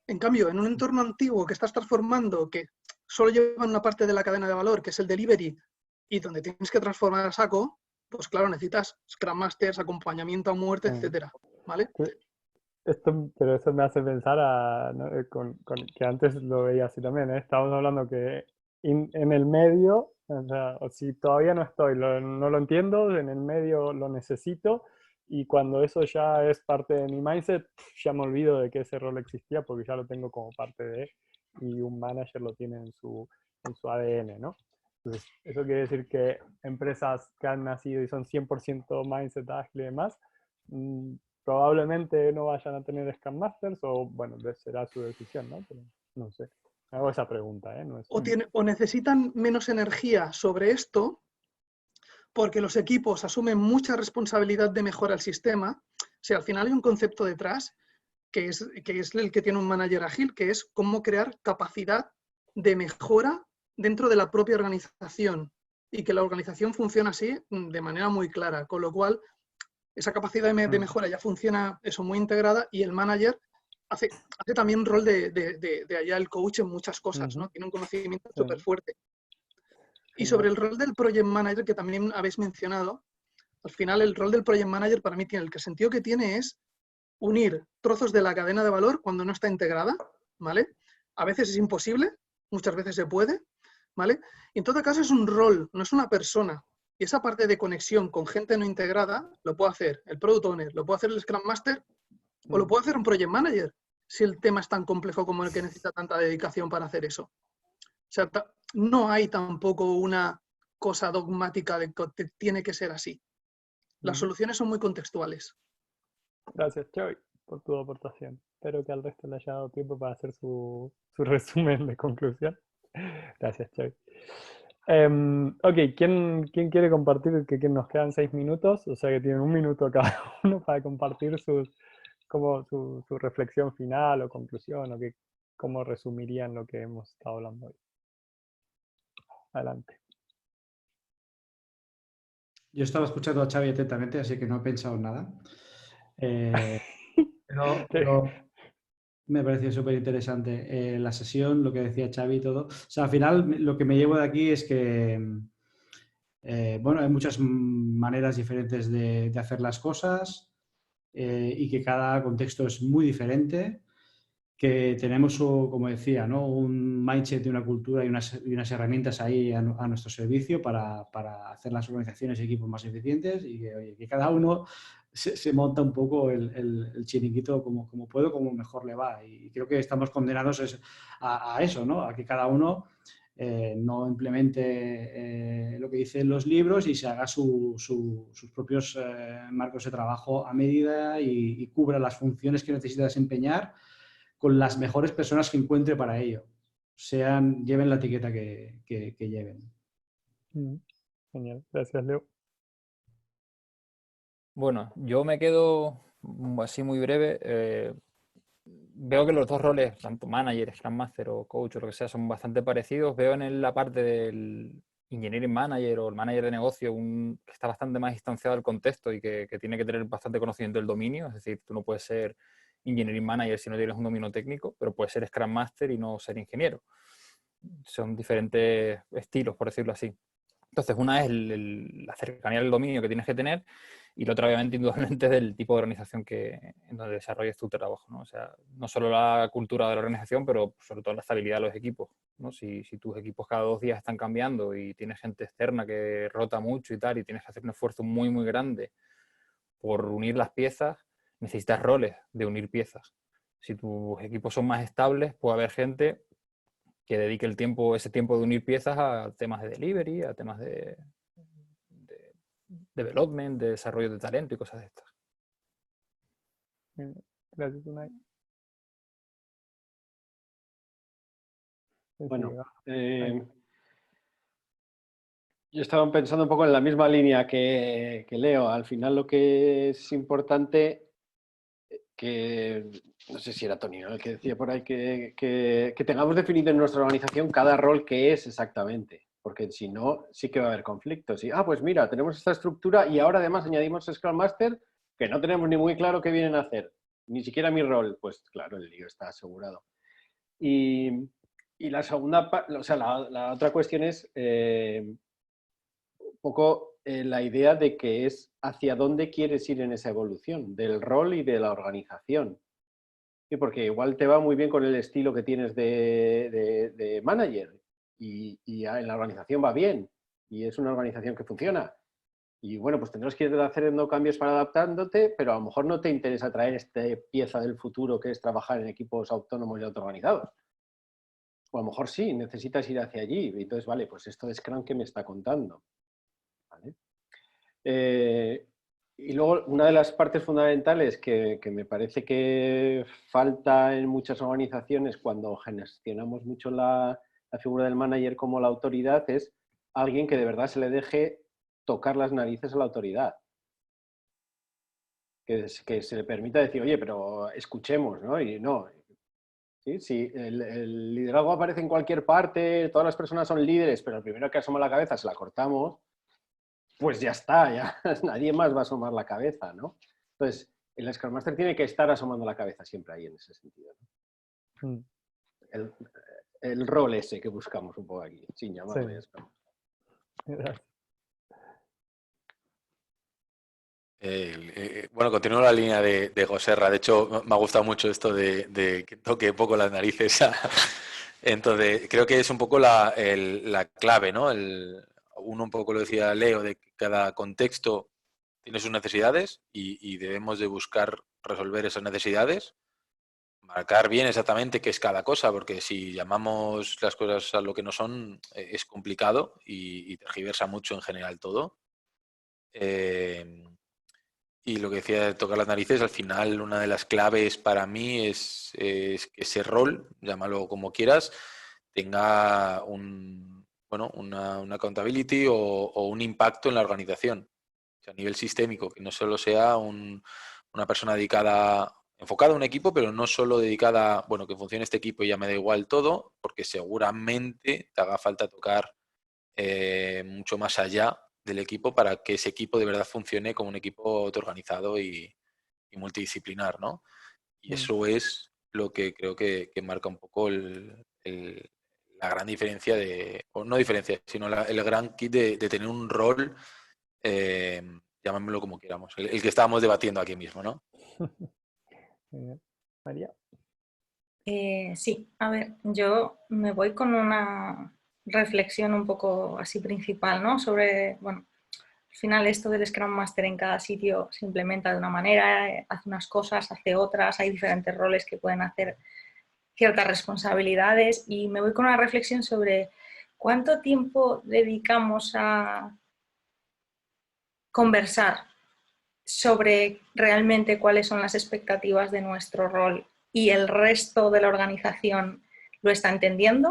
En cambio, en un entorno antiguo que estás transformando, que solo llevan una parte de la cadena de valor, que es el delivery, y donde tienes que transformar a saco, pues claro, necesitas Scrum Masters, acompañamiento a muerte, etcétera, ¿vale? Pero eso me hace pensar ¿no? que antes lo veía así también, ¿eh? Estábamos hablando que en el medio, o sea, si todavía no estoy, no lo entiendo, en el medio lo necesito, y cuando eso ya es parte de mi mindset, ya me olvido de que ese rol existía porque ya lo tengo como parte de, y un manager lo tiene en su ADN, ¿no? Entonces, eso quiere decir que empresas que han nacido y son 100% mindset ágil y demás, probablemente no vayan a tener Scrum Masters, o bueno, será su decisión, ¿no? Pero no sé. Hago esa pregunta, ¿eh? No es... o necesitan menos energía sobre esto porque los equipos asumen mucha responsabilidad de mejora al sistema. O sea, al final hay un concepto detrás que es el que tiene un manager ágil, que es cómo crear capacidad de mejora dentro de la propia organización y que la organización funciona así de manera muy clara, con lo cual esa capacidad de mejora ya funciona eso muy integrada y el manager hace también un rol de allá el coach en muchas cosas, ¿no? Tiene un conocimiento Sí. súper fuerte. Y Genial. sobre el rol del project manager que también habéis mencionado, al final el rol del project manager para mí tiene el sentido que tiene es unir trozos de la cadena de valor cuando no está integrada, ¿vale? A veces es imposible, muchas veces se puede, ¿vale? Y en todo caso es un rol, no es una persona. Y esa parte de conexión con gente no integrada lo puede hacer el Product Owner, lo puede hacer el Scrum Master o lo puede hacer un Project Manager, si el tema es tan complejo como el que necesita tanta dedicación para hacer eso. O sea, no hay tampoco una cosa dogmática de que tiene que ser así. Las soluciones son muy contextuales. Gracias, Xavi, por tu aportación. Espero que al resto le haya dado tiempo para hacer su resumen de conclusión. Gracias, Xavi. Ok, ¿quién quiere compartir? Que nos quedan 6 minutos, o sea que tienen 1 minuto cada uno para compartir su reflexión final o conclusión, o cómo resumirían lo que hemos estado hablando hoy. Adelante. Yo estaba escuchando a Xavi atentamente, así que no he pensado en nada. Pero me pareció súper interesante la sesión, lo que decía Xavi y todo. O sea, al final lo que me llevo de aquí es que, bueno, hay muchas maneras diferentes de hacer las cosas y que cada contexto es muy diferente, que tenemos, como decía, ¿no? Un mindset y una cultura y unas herramientas ahí a nuestro servicio para hacer las organizaciones y equipos más eficientes y que cada uno se monta un poco el chiringuito como puede, como mejor le va. Y creo que estamos condenados a eso, ¿no? A que cada uno no implemente lo que dicen los libros y se haga sus propios marcos de trabajo a medida y cubra las funciones que necesita desempeñar con las mejores personas que encuentre para ello, lleven la etiqueta que lleven. Genial, gracias, Leo. Bueno, yo me quedo así muy breve. Veo que los dos roles, tanto manager, Scrum Master o coach o lo que sea, son bastante parecidos. Veo en la parte del engineering manager o el manager de negocio que está bastante más distanciado del contexto y que tiene que tener bastante conocimiento del dominio. Es decir, tú no puedes ser engineering manager si no tienes un dominio técnico, pero puedes ser Scrum Master y no ser ingeniero. Son diferentes estilos, por decirlo así. Entonces, una es la cercanía del dominio que tienes que tener y la otra, obviamente, indudablemente, es del tipo de organización en donde desarrolles tu trabajo, ¿no? O sea, no solo la cultura de la organización, pero sobre todo la estabilidad de los equipos, ¿no? Si tus equipos cada 2 días están cambiando y tienes gente externa que rota mucho y tal, y tienes que hacer un esfuerzo muy, muy grande por unir las piezas, necesitas roles de unir piezas. Si tus equipos son más estables, puede haber gente que dedique ese tiempo de unir piezas a temas de delivery, a temas de development, de desarrollo de talento y cosas de estas. Gracias, Unai. Bueno, yo estaba pensando un poco en la misma línea que Leo. Al final lo que es importante, que no sé si era Tony, ¿no?, el que decía por ahí que tengamos definido en nuestra organización cada rol que es exactamente, porque si no, sí que va a haber conflictos. Y, pues mira, tenemos esta estructura y ahora además añadimos Scrum Master que no tenemos ni muy claro qué vienen a hacer, ni siquiera mi rol. Pues claro, el lío está asegurado. Y la segunda, o sea, la otra cuestión es un poco la idea de que es hacia dónde quieres ir en esa evolución, del rol y de la organización. Sí, porque igual te va muy bien con el estilo que tienes de manager y en la organización va bien y es una organización que funciona. Y bueno, pues tendrás que ir haciendo cambios para adaptándote, pero a lo mejor no te interesa traer esta pieza del futuro que es trabajar en equipos autónomos y autoorganizados. O a lo mejor sí, necesitas ir hacia allí. Y entonces, vale, pues esto de Scrum que me está contando. ¿Vale? Y luego, una de las partes fundamentales que me parece que falta en muchas organizaciones cuando gestionamos mucho la figura del manager como la autoridad es alguien que de verdad se le deje tocar las narices a la autoridad. Que se le permita decir, oye, pero escuchemos, ¿no? Y no. Sí, el liderazgo aparece en cualquier parte, todas las personas son líderes, pero el primero que asoma la cabeza se la cortamos, pues ya está, ya nadie más va a asomar la cabeza, ¿no? Entonces, el Scrum Master tiene que estar asomando la cabeza siempre ahí en ese sentido, ¿no? Mm. El rol ese que buscamos un poco aquí, sin llamarle Sí. Scrum. Gracias. Bueno, continúo la línea de Joserra. De hecho, me ha gustado mucho esto de que toque poco las narices. Entonces, creo que es un poco la clave, ¿no? Uno un poco lo decía Leo, de que cada contexto tiene sus necesidades y debemos de buscar resolver esas necesidades, marcar bien exactamente qué es cada cosa, porque si llamamos las cosas a lo que no son, es complicado y tergiversa mucho en general todo. Y lo que decía de tocar las narices, al final una de las claves para mí es que ese rol, llámalo como quieras, tenga una accountability o un impacto en la organización. O sea, a nivel sistémico, que no solo sea una persona dedicada, enfocada a un equipo, pero no solo dedicada, bueno, que funcione este equipo y ya me da igual todo, porque seguramente te haga falta tocar mucho más allá del equipo para que ese equipo de verdad funcione como un equipo autoorganizado y multidisciplinar, ¿no? Y eso es lo que creo que marca un poco la gran diferencia o no diferencia, sino el gran kit de tener un rol, llamémoslo como queramos, el que estábamos debatiendo aquí mismo, ¿no? María. Sí, a ver, yo me voy con una reflexión un poco así principal, ¿no? Sobre, bueno, al final esto del Scrum Master en cada sitio se implementa de una manera, hace unas cosas, hace otras, hay diferentes roles que pueden hacer ciertas responsabilidades y me voy con una reflexión sobre cuánto tiempo dedicamos a conversar sobre realmente cuáles son las expectativas de nuestro rol y el resto de la organización lo está entendiendo.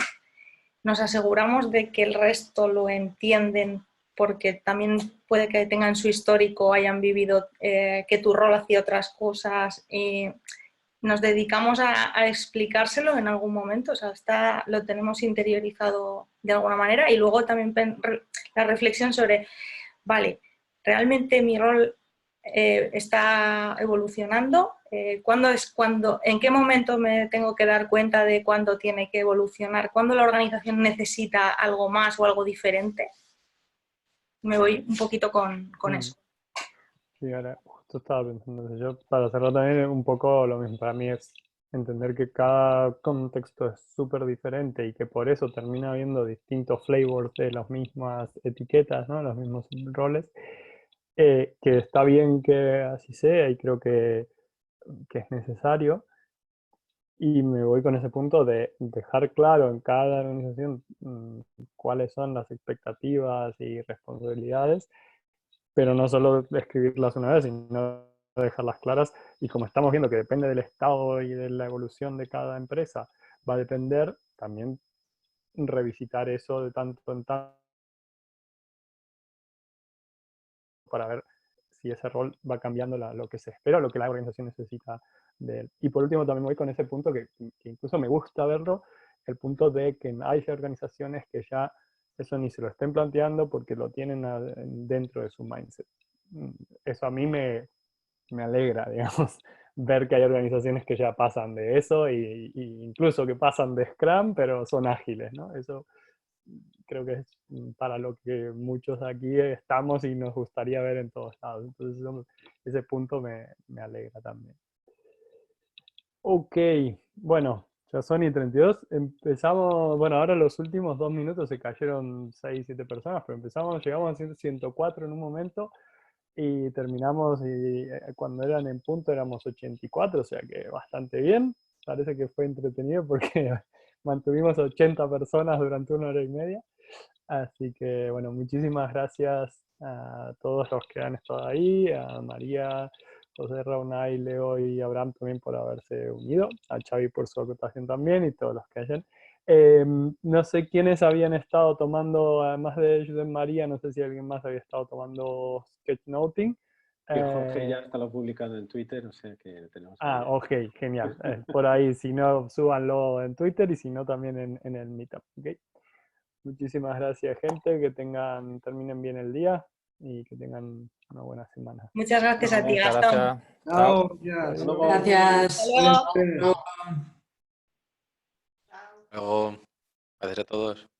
Nos aseguramos de que el resto lo entienden porque también puede que tengan su histórico, hayan vivido que tu rol hacía otras cosas y nos dedicamos a explicárselo en algún momento, o sea, lo tenemos interiorizado de alguna manera y luego también la reflexión sobre, vale, realmente mi rol está evolucionando, ¿en qué momento me tengo que dar cuenta de cuándo tiene que evolucionar? ¿Cuándo la organización necesita algo más o algo diferente? Me voy un poquito con eso. Sí, ahora justo estaba pensando eso. Yo, para hacerlo también un poco lo mismo, para mí es entender que cada contexto es súper diferente y que por eso termina habiendo distintos flavors de las mismas etiquetas, ¿no? Los mismos roles, que está bien que así sea y creo que es necesario. Y me voy con ese punto de dejar claro en cada organización cuáles son las expectativas y responsabilidades, pero no solo escribirlas una vez, sino dejarlas claras. Y como estamos viendo que depende del estado y de la evolución de cada empresa, va a depender también revisitar eso de tanto en tanto para ver si ese rol va cambiando lo que se espera, lo que la organización necesita de él. Y por último también voy con ese punto que incluso me gusta verlo, el punto de que hay organizaciones que ya eso ni se lo estén planteando porque lo tienen dentro de su mindset. Eso a mí me alegra, digamos, ver que hay organizaciones que ya pasan de eso y incluso que pasan de Scrum, pero son ágiles, ¿no? Eso creo que es para lo que muchos aquí estamos y nos gustaría ver en todos lados. Entonces, ese punto me alegra también. Ok, bueno, ya son y 32. Empezamos, bueno, ahora los últimos 2 minutos se cayeron 6, 7 personas, pero llegamos a 104 en un momento y terminamos y cuando eran en punto éramos 84, o sea que bastante bien. Parece que fue entretenido porque mantuvimos 80 personas durante 1 hora y media. Así que bueno, muchísimas gracias a todos los que han estado ahí, a María, José, Raunay, Leo y Abraham también por haberse unido, a Xavi por su acotación también y todos los que hayan. No sé quiénes habían estado tomando, además de José María, no sé si alguien más había estado tomando sketchnoting. Y Jorge ya está lo publicado en Twitter, o sea que tenemos que... Ok, genial. Por ahí, si no, súbanlo en Twitter y si no, también en el Meetup. ¿Okay? Muchísimas gracias, gente. Que terminen bien el día. y que tengan una buena semana. Muchas gracias a ti, Muchas Gastón. gracias. Chao, gracias. Adiós. Gracias. Hasta luego. Luego, gracias a todos.